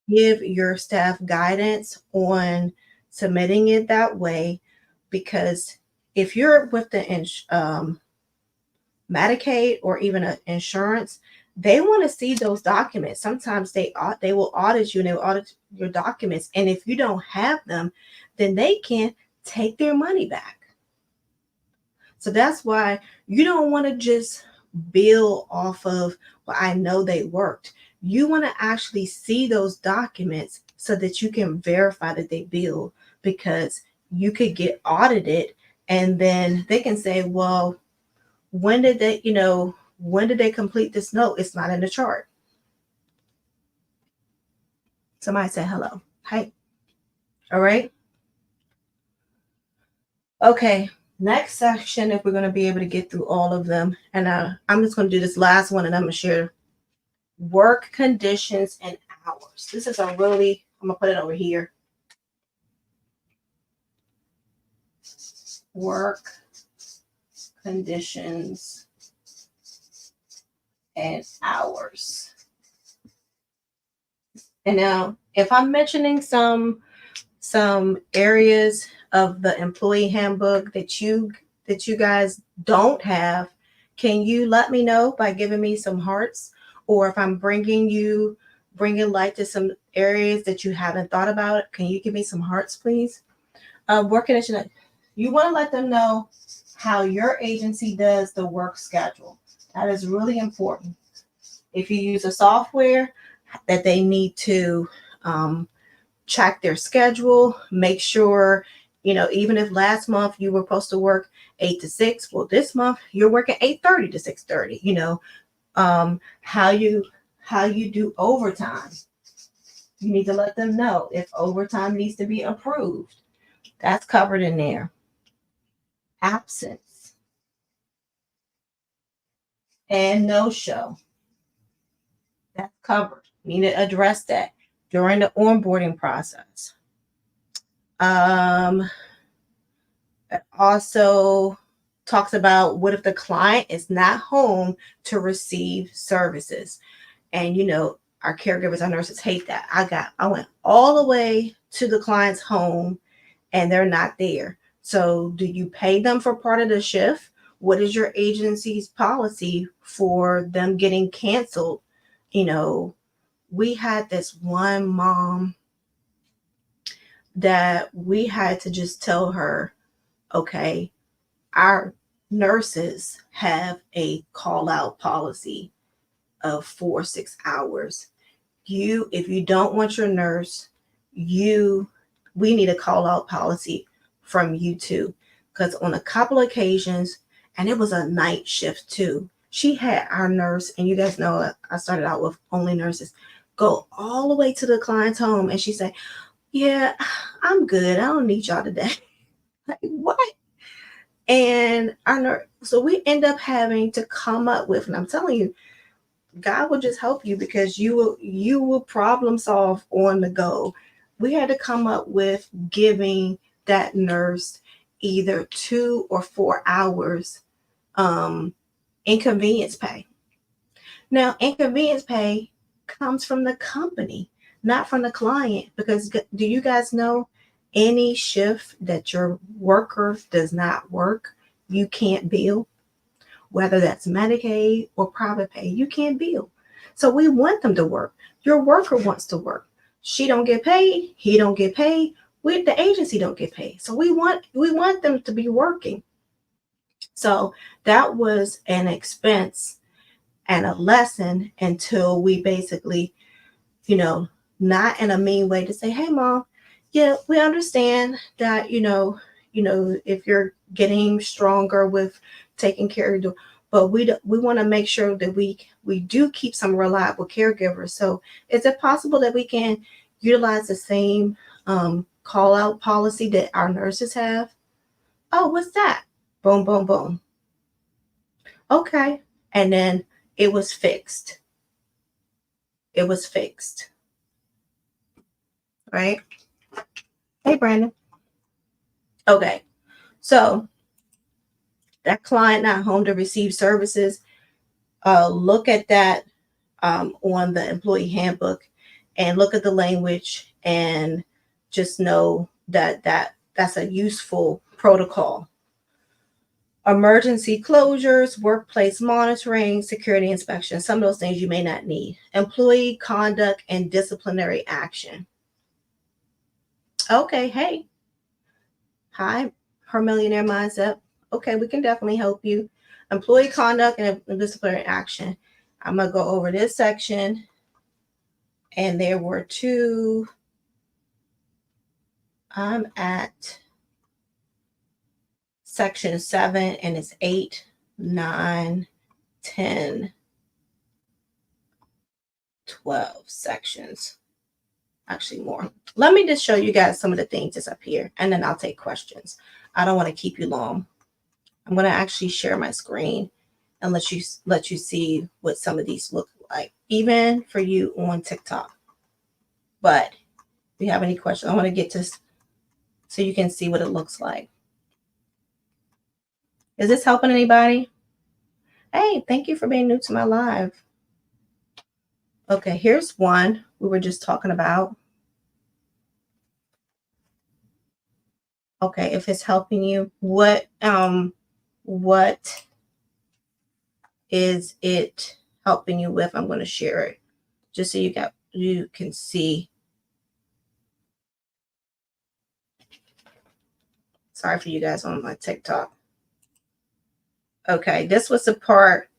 give your staff guidance on submitting it that way, because if you're with the Medicaid or even an insurance, they want to see those documents. Sometimes they will audit you, and they will audit your documents, and if you don't have them, then they can take their money back. So that's why you don't want to just bill off of, well, I know they worked. You want to actually see those documents so that you can verify that they billed, because you could get audited and then they can say, well, when did they, when did they complete this? No, it's not in the chart. Somebody said hello. Hi. All right. Okay. Next section, if we're going to be able to get through all of them, and I'm just going to do this last one and I'm going to share work conditions and hours. This is I'm going to put it over here. Work conditions and hours. And now, if I'm mentioning some areas of the employee handbook that you guys don't have, can you let me know by giving me some hearts? Or if I'm bringing light to some areas that you haven't thought about, can you give me some hearts, please? Work condition. You want to let them know how your agency does the work schedule. That is really important. If you use a software, that they need to check their schedule, make sure, even if last month you were supposed to work 8 to 6, well, this month you're working 8:30 to 6:30. How you do overtime. You need to let them know if overtime needs to be approved. That's covered in there. Absence and no show. That's covered. You need to address that during the onboarding process. It also talks about what if the client is not home to receive services. And our caregivers, our nurses hate that. I went all the way to the client's home and they're not there. So do you pay them for part of the shift? What is your agency's policy for them getting canceled? We had this one mom that we had to just tell her, okay, our nurses have a call out policy of 4-6 hours. If you don't want your nurse, we need a call out policy from you too. Because on a couple occasions, and it was a night shift too, she had our nurse, and you guys know I started out with only nurses, go all the way to the client's home, and she said, yeah, I'm good, I don't need y'all today. Like, what? And so we end up having to come up with, and I'm telling you, God will just help you, because you will problem solve on the go. We had to come up with giving that nurse either 2 or 4 hours inconvenience pay. Now, inconvenience pay comes from the company, not from the client, because do you guys know any shift that your worker does not work, you can't bill? Whether that's Medicaid or private pay, you can't bill. So we want them to work. Your worker wants to work. She don't get paid. He don't get paid. The agency don't get paid. So we want them to be working. So that was an expense and a lesson until we basically, not in a mean way to say, hey, mom, yeah, we understand that, if you're getting stronger with taking care of, but we want to make sure that we do keep some reliable caregivers. So is it possible that we can utilize the same call out policy that our nurses have? Oh, what's that? Boom, boom, boom. Okay. And then it was fixed. It was fixed. Right? Hey, Brandon. Okay. So that client not home to receive services, look at that on the employee handbook and look at the language and just know that's a useful protocol. Emergency closures, workplace monitoring, security inspection, some of those things you may not need. Employee conduct and disciplinary action. Okay, hey. Hi, her millionaire mindset. Okay, we can definitely help you. Employee conduct and disciplinary action. I'm going to go over this section. And there were two. I'm at section 7, and it's 8, 9, 10, 12 sections. Actually, more. Let me just show you guys some of the things that's up here, and then I'll take questions. I don't want to keep you long. I'm going to actually share my screen and let you see what some of these look like, even for you on TikTok. But if you have any questions, I want to get to so you can see what it looks like. Is this helping anybody? Hey, thank you for being new to my live. Okay, here's one we were just talking about. Okay, if it's helping you, what is it helping you with? I'm going to share it just so you can see. Sorry for you guys on my TikTok. Okay, this was the part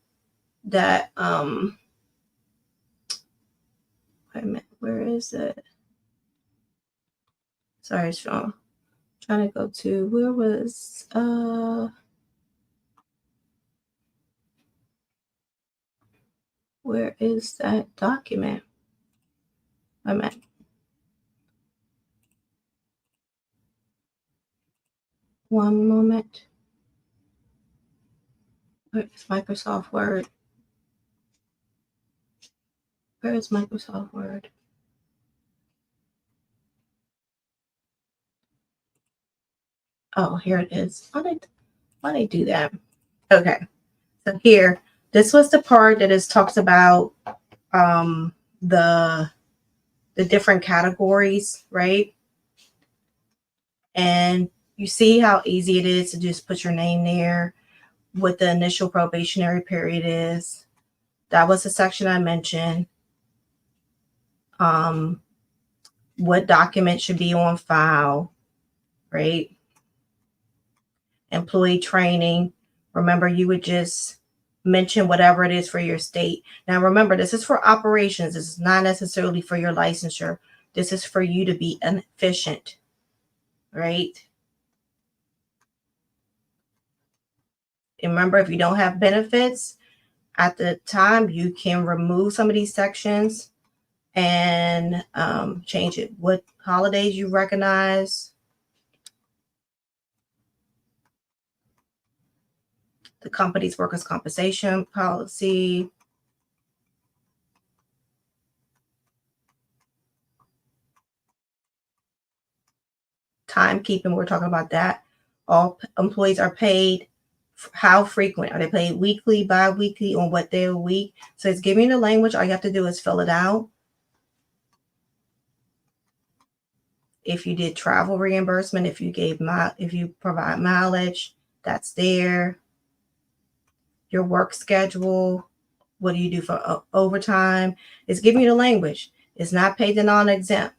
that wait a minute, where is it? Sorry, Sean. Trying to go to where was where is that document? Wait a minute. One moment. Where's Microsoft Word? Where is Microsoft Word? Oh, here it is. Why they do that? Okay. So here, this was the part that is talks about the different categories, right? And you see how easy it is to just put your name there, what the initial probationary period is. That was the section I mentioned. What document should be on file, right? Employee training. Remember, you would just mention whatever it is for your state. Now, remember, this is for operations. This is not necessarily for your licensure. This is for you to be efficient, right? And remember, if you don't have benefits at the time, you can remove some of these sections and change it. What holidays you recognize, the company's workers' compensation policy, timekeeping, we're talking about that. All employees are paid. How frequent? Are they paid weekly, bi-weekly, on what day of the week? So it's giving the language. All you have to do is fill it out. If you did travel reimbursement, if you provide mileage, that's there. Your work schedule, what do you do for overtime? It's giving you the language. It's not paid to non-exempt,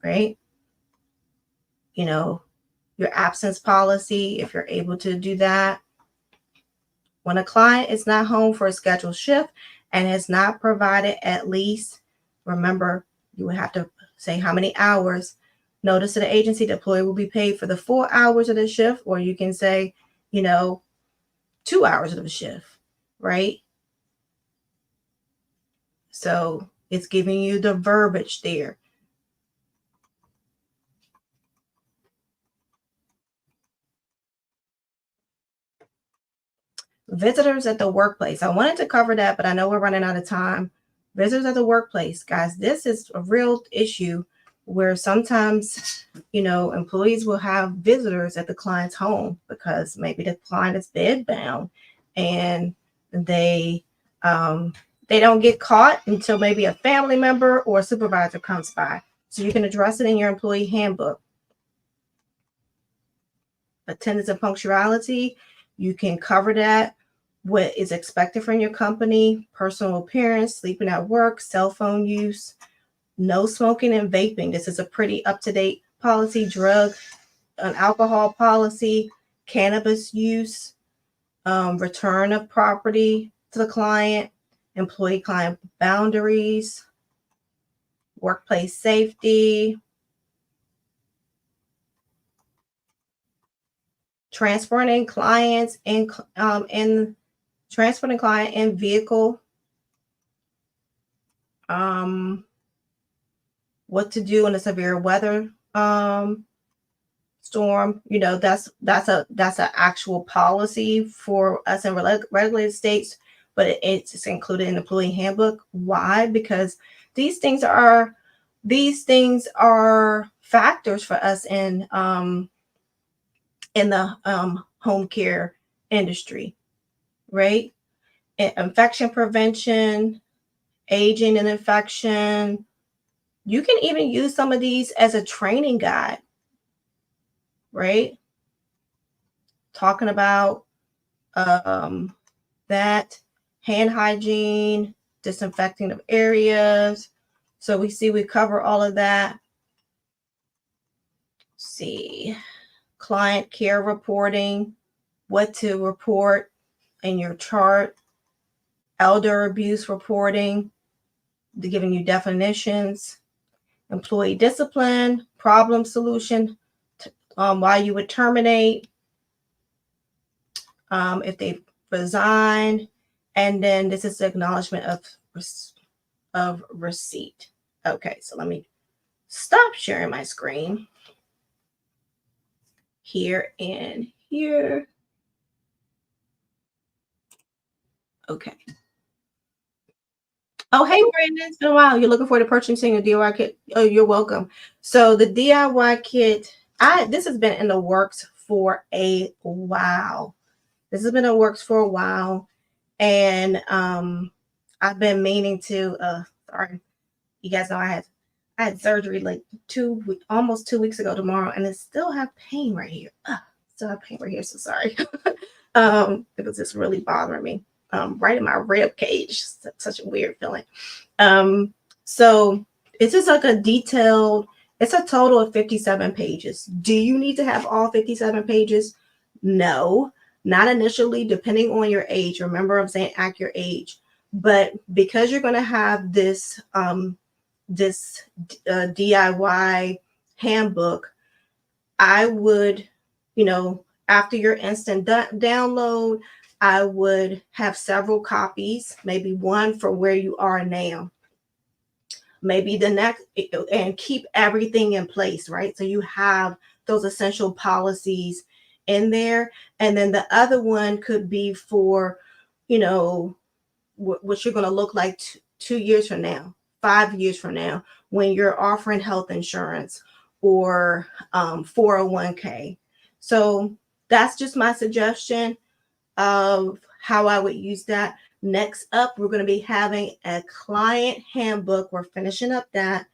right? You know, your absence policy, if you're able to do that. When a client is not home for a scheduled shift and has not provided at least, remember, you would have to say how many hours. Notice to the agency, the employee will be paid for the 4 hours of the shift, or you can say, 2 hours of the shift, right? So it's giving you the verbiage there. Visitors at the workplace. I wanted to cover that, but I know we're running out of time. Visitors at the workplace, guys, this is a real issue where sometimes, employees will have visitors at the client's home because maybe the client is bedbound and they don't get caught until maybe a family member or a supervisor comes by. So you can address it in your employee handbook. Attendance and punctuality, you can cover that. What is expected from your company, personal appearance, sleeping at work, cell phone use, no smoking and vaping. This is a pretty up-to-date policy. Drug an alcohol policy, cannabis use, return of property to the client, employee-client boundaries, workplace safety, transferring clients and transporting client in vehicle, what to do in a severe weather storm. That's an actual policy for us in regulated states, but it's included in the employee handbook. Why? Because these things are factors for us in the home care industry, right? Infection prevention, aging and infection. You can even use some of these as a training guide, right? Talking about that hand hygiene, disinfecting of areas. So we cover all of that. Let's see, client care reporting, what to report in your chart, elder abuse reporting, giving you definitions, employee discipline, problem solution, why you would terminate, if they resign, and then this is the acknowledgement of receipt. Okay, so let me stop sharing my screen here and here. Okay. Oh, hey, Brandon, it's been a while. You're looking for the purchasing a DIY kit? Oh, you're welcome. So the DIY kit, this has been in the works for a while. And I've been meaning to. Sorry, you guys know I had surgery like almost 2 weeks ago tomorrow, and I still have pain right here. So sorry. It was just really bothering me. Right in my rib cage. Such a weird feeling. So it's just like it's a total of 57 pages. Do you need to have all 57 pages? No, not initially, depending on your age. Remember, I'm saying accurate age. But because you're going to have this DIY handbook, I would, after your instant download, I would have several copies, maybe one for where you are now, maybe the next, and keep everything in place, right? So you have those essential policies in there. And then the other one could be for, what you're going to look like 2 years from now, 5 years from now, when you're offering health insurance or 401k. So that's just my suggestion of how I would use that. Next up, we're going to be having a client handbook. We're finishing up that.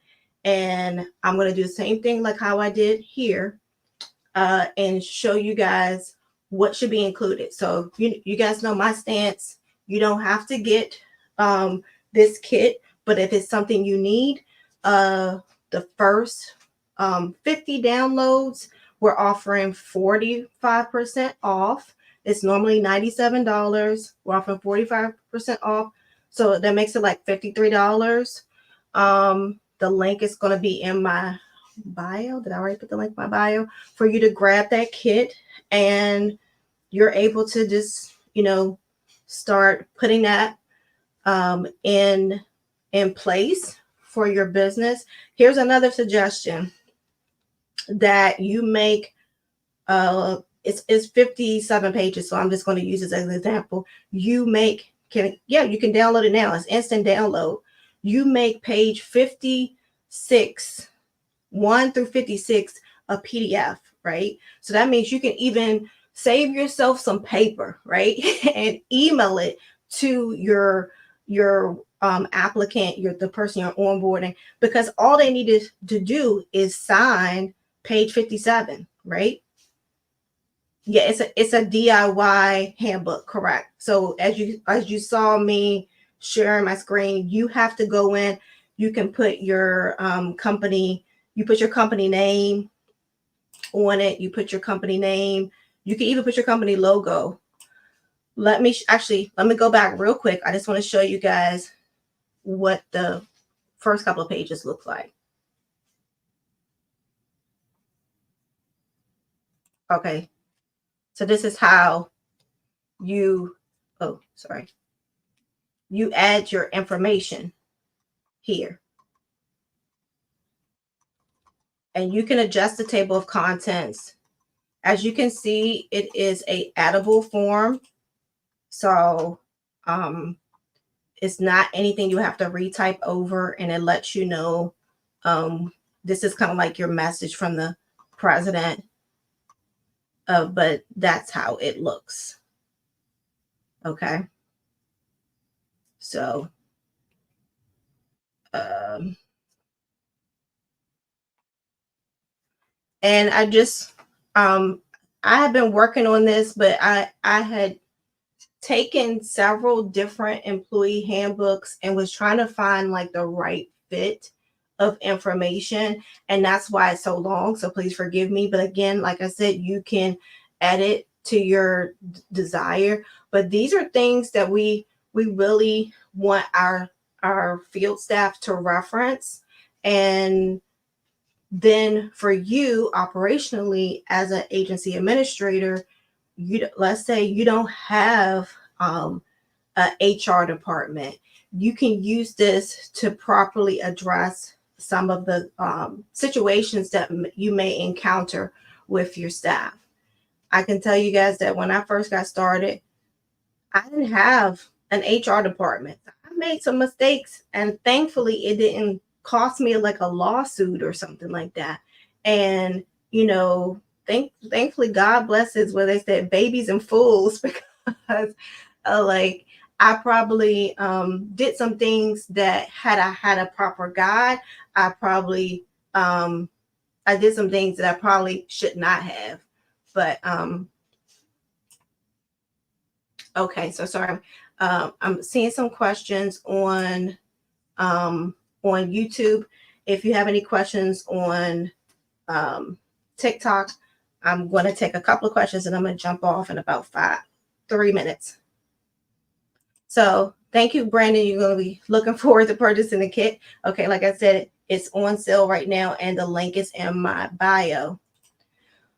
And I'm going to do the same thing like how I did here, and show you guys what should be included. So you guys know my stance. You don't have to get this kit, but if it's something you need, the first 50 downloads, we're offering 45% off. It's normally $97. We're offering 45% off. So that makes it like $53. The link is going to be in my bio. Did I already put the link in my bio for you to grab that kit? And you're able to just, start putting that in place for your business. Here's another suggestion that you make. It's 57 pages, so I'm just going to use this as an example. You can download it now. It's instant download. You make page 56, 1 through 56, a PDF, right? So that means you can even save yourself some paper, right? And email it to your applicant, the person you're onboarding, because all they need to do is sign page 57, right? Yeah, it's a DIY handbook, correct? So as you saw me sharing my screen, you have to go in. You can put your company. You put your company name, on it. You put your company name. You can even put your company logo. Let me go back real quick. I just want to show you guys what the first couple of pages look like. Okay. So this is how you, oh, sorry. You add your information here. And you can adjust the table of contents. As you can see, it is a addable form. So it's not anything you have to retype over, and it lets you know this is kind of like your message from the president, but that's how it looks. Okay. So and I have been working on this, but I had taken several different employee handbooks and was trying to find like the right fit of information, and that's why it's so long, so please forgive me. But again, like I said, you can edit to your desire, but these are things that we really want our field staff to reference. And then for you operationally as an agency administrator, let's say you don't have a HR department, you can use this to properly address some of the situations that you may encounter with your staff. I can tell you guys that when I first got started, I didn't have an HR department. I made some mistakes, and thankfully, it didn't cost me like a lawsuit or something like that. And thankfully, God blesses where they said babies and fools, because like I probably did some things that had I had a proper guide, I probably I did some things that I probably should not have. But okay, so sorry. I'm seeing some questions on YouTube. If you have any questions on TikTok, I'm going to take a couple of questions and I'm going to jump off in about 3 minutes. So thank you, Brandon. You're going to be looking forward to purchasing the kit. Okay, like I said, it's on sale right now, and the link is in my bio.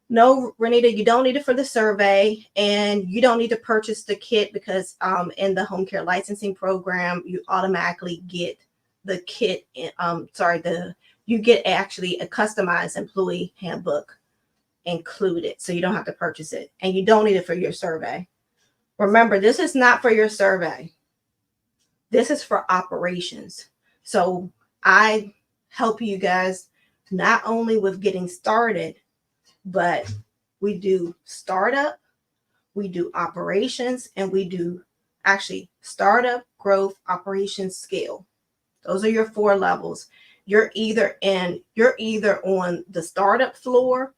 No, Renita, you don't need it for the survey, and you don't need to purchase the kit because in the home care licensing program, you automatically get the kit. You get actually a customized employee handbook included, so you don't have to purchase it, and you don't need it for your survey. Remember, this is not for your survey. This is for operations. So I help you guys not only with getting started, but we do startup, we do operations, and we do actually startup, growth, operations, scale. Those are your 4 levels. You're either on the startup floor,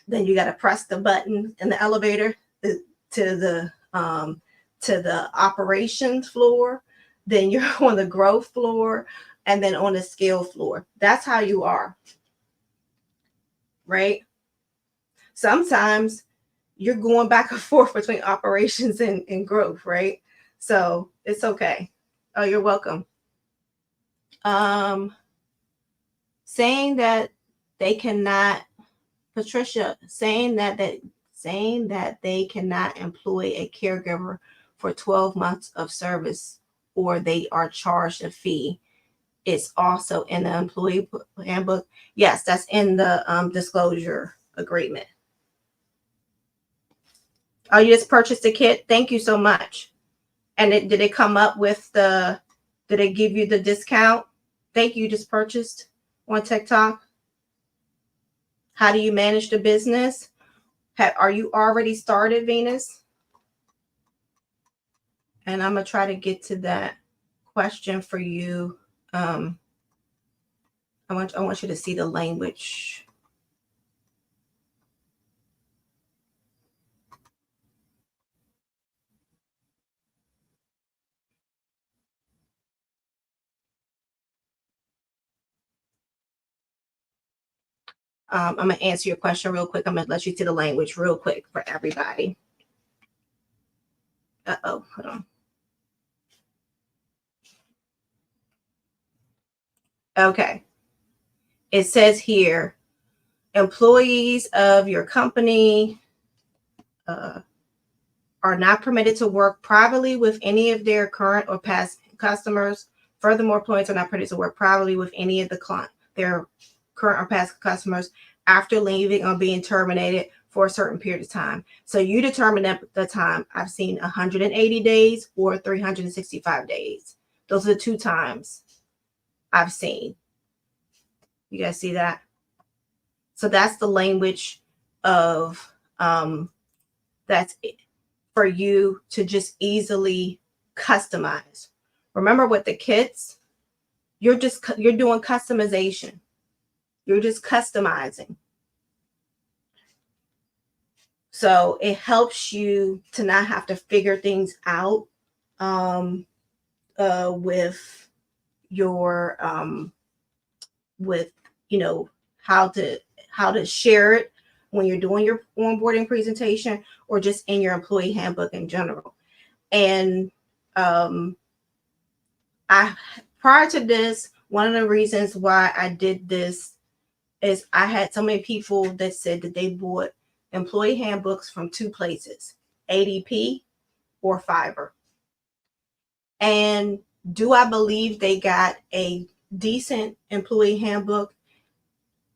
then you got to press the button in the elevator to the operations floor, then you're on the growth floor, and then on the scale floor. That's how you are, right? Sometimes you're going back and forth between operations and growth, right? So it's okay. Oh, you're welcome. Saying that they cannot, Patricia, saying that they cannot employ a caregiver for 12 months of service, or they are charged a fee. It's also in the employee handbook. Yes, that's in the disclosure agreement. Oh, you just purchased a kit? Thank you so much. And did it come up with did it give you the discount? Thank you, just purchased on TikTok. How do you manage the business? Are you already started, Venus? And I'm going to try to get to that question for you. I want you to see the language. I'm going to answer your question real quick. I'm going to let you see the language real quick for everybody. Hold on. Okay. It says here, employees of your company are not permitted to work privately with any of their current or past customers. Furthermore, employees are not permitted to work privately with any of their current or past customers after leaving or being terminated for a certain period of time. So you determine at the time. I've seen 180 days or 365 days. Those are the two times I've seen. You guys see that? So that's the language of that's it, for you to just easily customize. Remember with the kits, you're doing customization. You're just customizing. So it helps you to not have to figure things out with your with how to share it when you're doing your onboarding presentation or just in your employee handbook in general. And prior to this, one of the reasons why I did this is I had so many people that said that they bought employee handbooks from two places, ADP or Fiverr. And do I believe they got a decent employee handbook?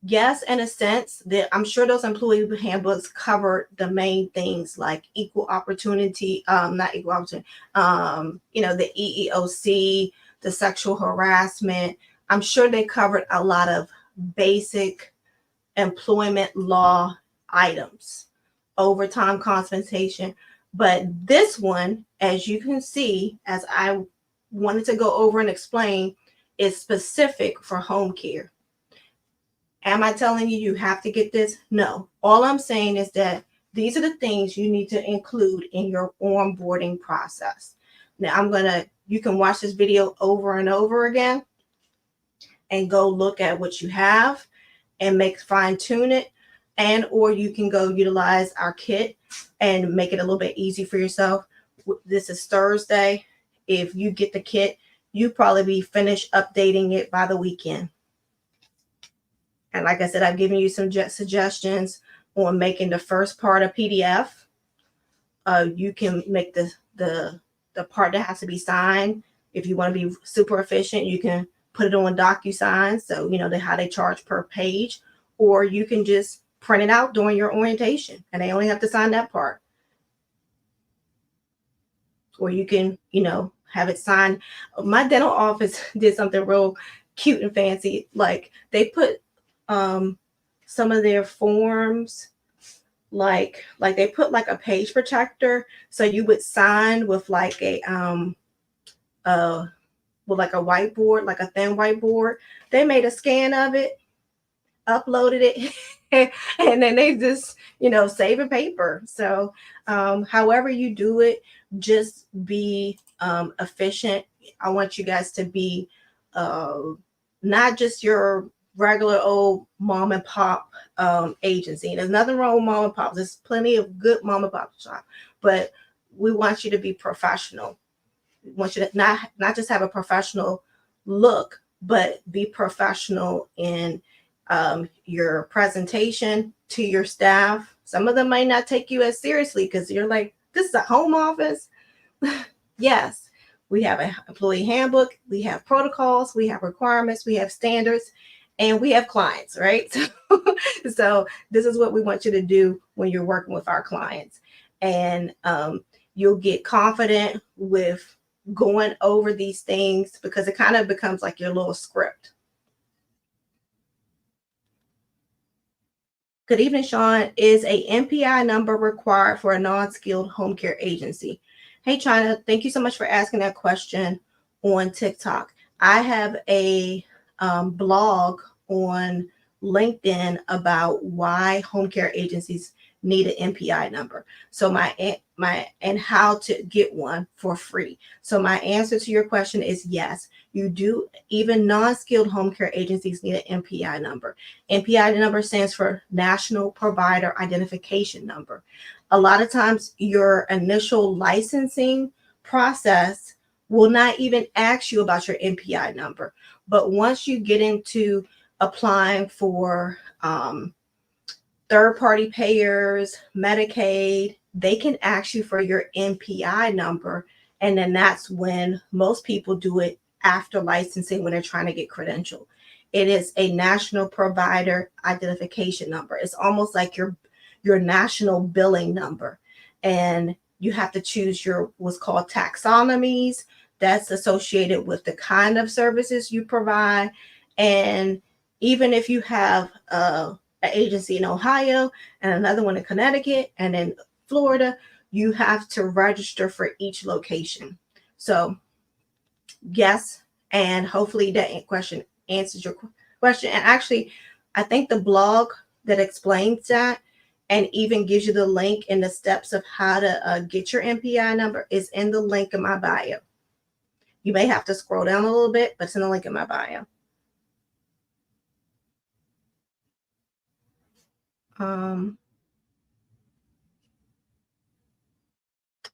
Yes, in a sense. That I'm sure those employee handbooks covered the main things like equal opportunity, not equal opportunity, the EEOC, the sexual harassment. I'm sure they covered a lot of basic employment law items, overtime compensation. But this one, as you can see, as I wanted to go over and explain, is specific for home care. Am I telling you have to get this? No. All I'm saying is that these are the things you need to include in your onboarding process. Now you can watch this video over and over again and go look at what you have and fine tune it. And or you can go utilize our kit and make it a little bit easy for yourself. This is Thursday. If you get the kit, you probably be finished updating it by the weekend. And like I said, I've given you some suggestions on making the first part a PDF. You can make the part that has to be signed. If you want to be super efficient, you can put it on DocuSign. So, how they charge per page, or you can just print it out during your orientation and they only have to sign that part. Or you can, have it signed. My dental office did something real cute and fancy. Like they put some of their forms, like they put like a page protector, so you would sign with like a whiteboard, like a thin whiteboard. They made a scan of it, uploaded it, and then they just save a paper. So however you do it, just be efficient. I want you guys to be not just your regular old mom and pop agency. There's nothing wrong with mom and pop. There's plenty of good mom and pop shop, but we want you to be professional. We want you to not just have a professional look, but be professional in your presentation to your staff. Some of them might not take you as seriously because you're like, this is a home office. Yes, we have an employee handbook, we have protocols, we have requirements, we have standards, and we have clients, right? So this is what we want you to do when you're working with our clients. And you'll get confident with going over these things because it kind of becomes like your little script. Good evening, Sean. Is a MPI number required for a non-skilled home care agency? Hey, China, thank you so much for asking that question on TikTok. I have a blog on LinkedIn about why home care agencies need an MPI number. So and how to get one for free. So my answer to your question is yes, you do. Even non-skilled home care agencies need an MPI number. MPI number stands for National Provider Identification Number. A lot of times your initial licensing process will not even ask you about your MPI number. But once you get into applying for third-party payers, Medicaid, they can ask you for your MPI number. And then that's when most people do it after licensing, when they're trying to get credentialed. It is a National Provider Identification Number. It's almost like your national billing number. And you have to choose your what's called taxonomies. That's associated with the kind of services you provide. And even if you have an agency in Ohio and another one in Connecticut and in Florida, you have to register for each location. So yes, and hopefully that question answers your question. And actually, I think the blog that explains that and even gives you the link and the steps of how to get your MPI number is in the link in my bio. You may have to scroll down a little bit, but it's in the link in my bio.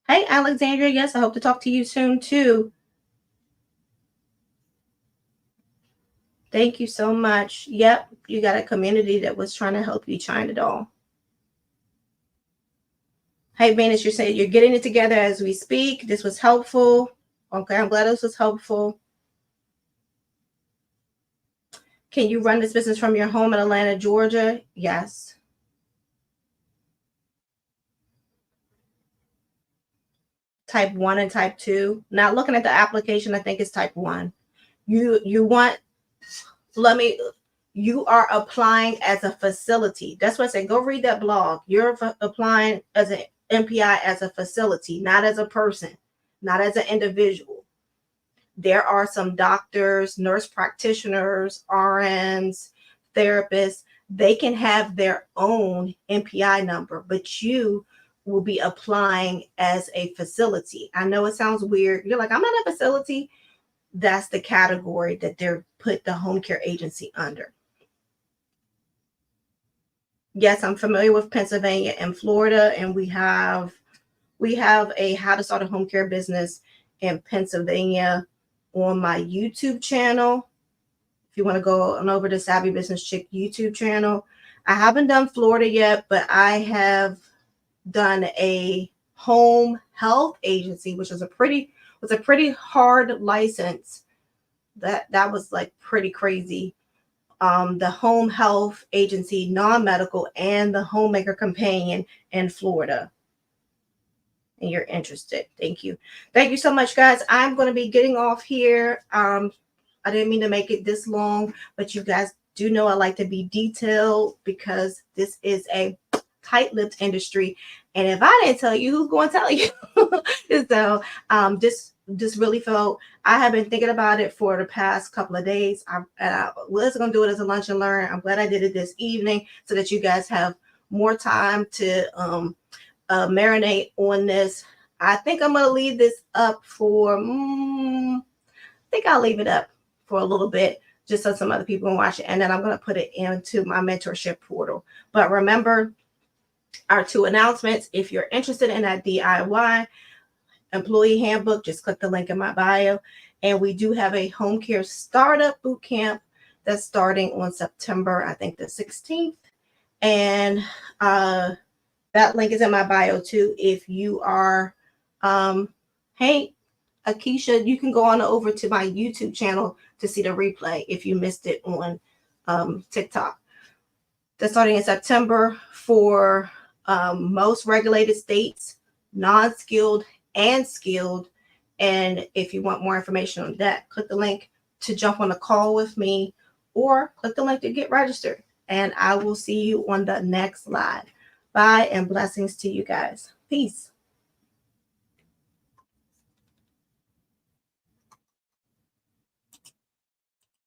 Hey, Alexandria. Yes, I hope to talk to you soon too. Thank you so much. Yep, you got a community that was trying to help you, China doll. Hey, Venus, you're saying you're getting it together as we speak. This was helpful. Okay, I'm glad this was helpful. Can you run this business from your home in Atlanta, Georgia? Yes. Type 1 and type 2. Now, looking at the application, I think it's type 1. You are applying as a facility. That's what I say. Go read that blog. You're applying as an MPI as a facility, not as a person, not as an individual. There are some doctors, nurse practitioners, RNs, therapists. They can have their own MPI number, but you will be applying as a facility. I know it sounds weird. You're like, I'm not a facility. That's the category that they're put the home care agency under. Yes, I'm familiar with Pennsylvania and Florida, and we have a how to start a home care business in Pennsylvania on my YouTube channel. If you want to go on over to Savvy Business Chick YouTube channel. I haven't done Florida yet, but I have done a home health agency, which was a pretty hard license. That was like pretty crazy. The home health agency, non-medical, and the homemaker companion in Florida. And you're interested. Thank you. Thank you so much, guys. I'm going to be getting off here. I didn't mean to make it this long, but you guys do know I like to be detailed because this is a tight-lipped industry. And if I didn't tell you, who's going to tell you? So just really felt I have been thinking about it for the past couple of days. I was going to do it as a lunch and learn. I'm glad I did it this evening so that you guys have more time to marinate on this. I think I'm going to leave this up for, I think I'll leave it up for a little bit just so some other people can watch it. And then I'm going to put it into my mentorship portal. But remember our 2 announcements. If you're interested in that DIY employee handbook, just click the link in my bio. And we do have a home care startup boot camp that's starting on September, I think the 16th. And that link is in my bio too. If you are, hey, Akeisha, you can go on over to my YouTube channel to see the replay if you missed it on TikTok. That's starting in September for most regulated states, non-skilled and skilled. And if you want more information on that, click the link to jump on a call with me or click the link to get registered. And I will see you on the next live. Bye and blessings to you guys. Peace.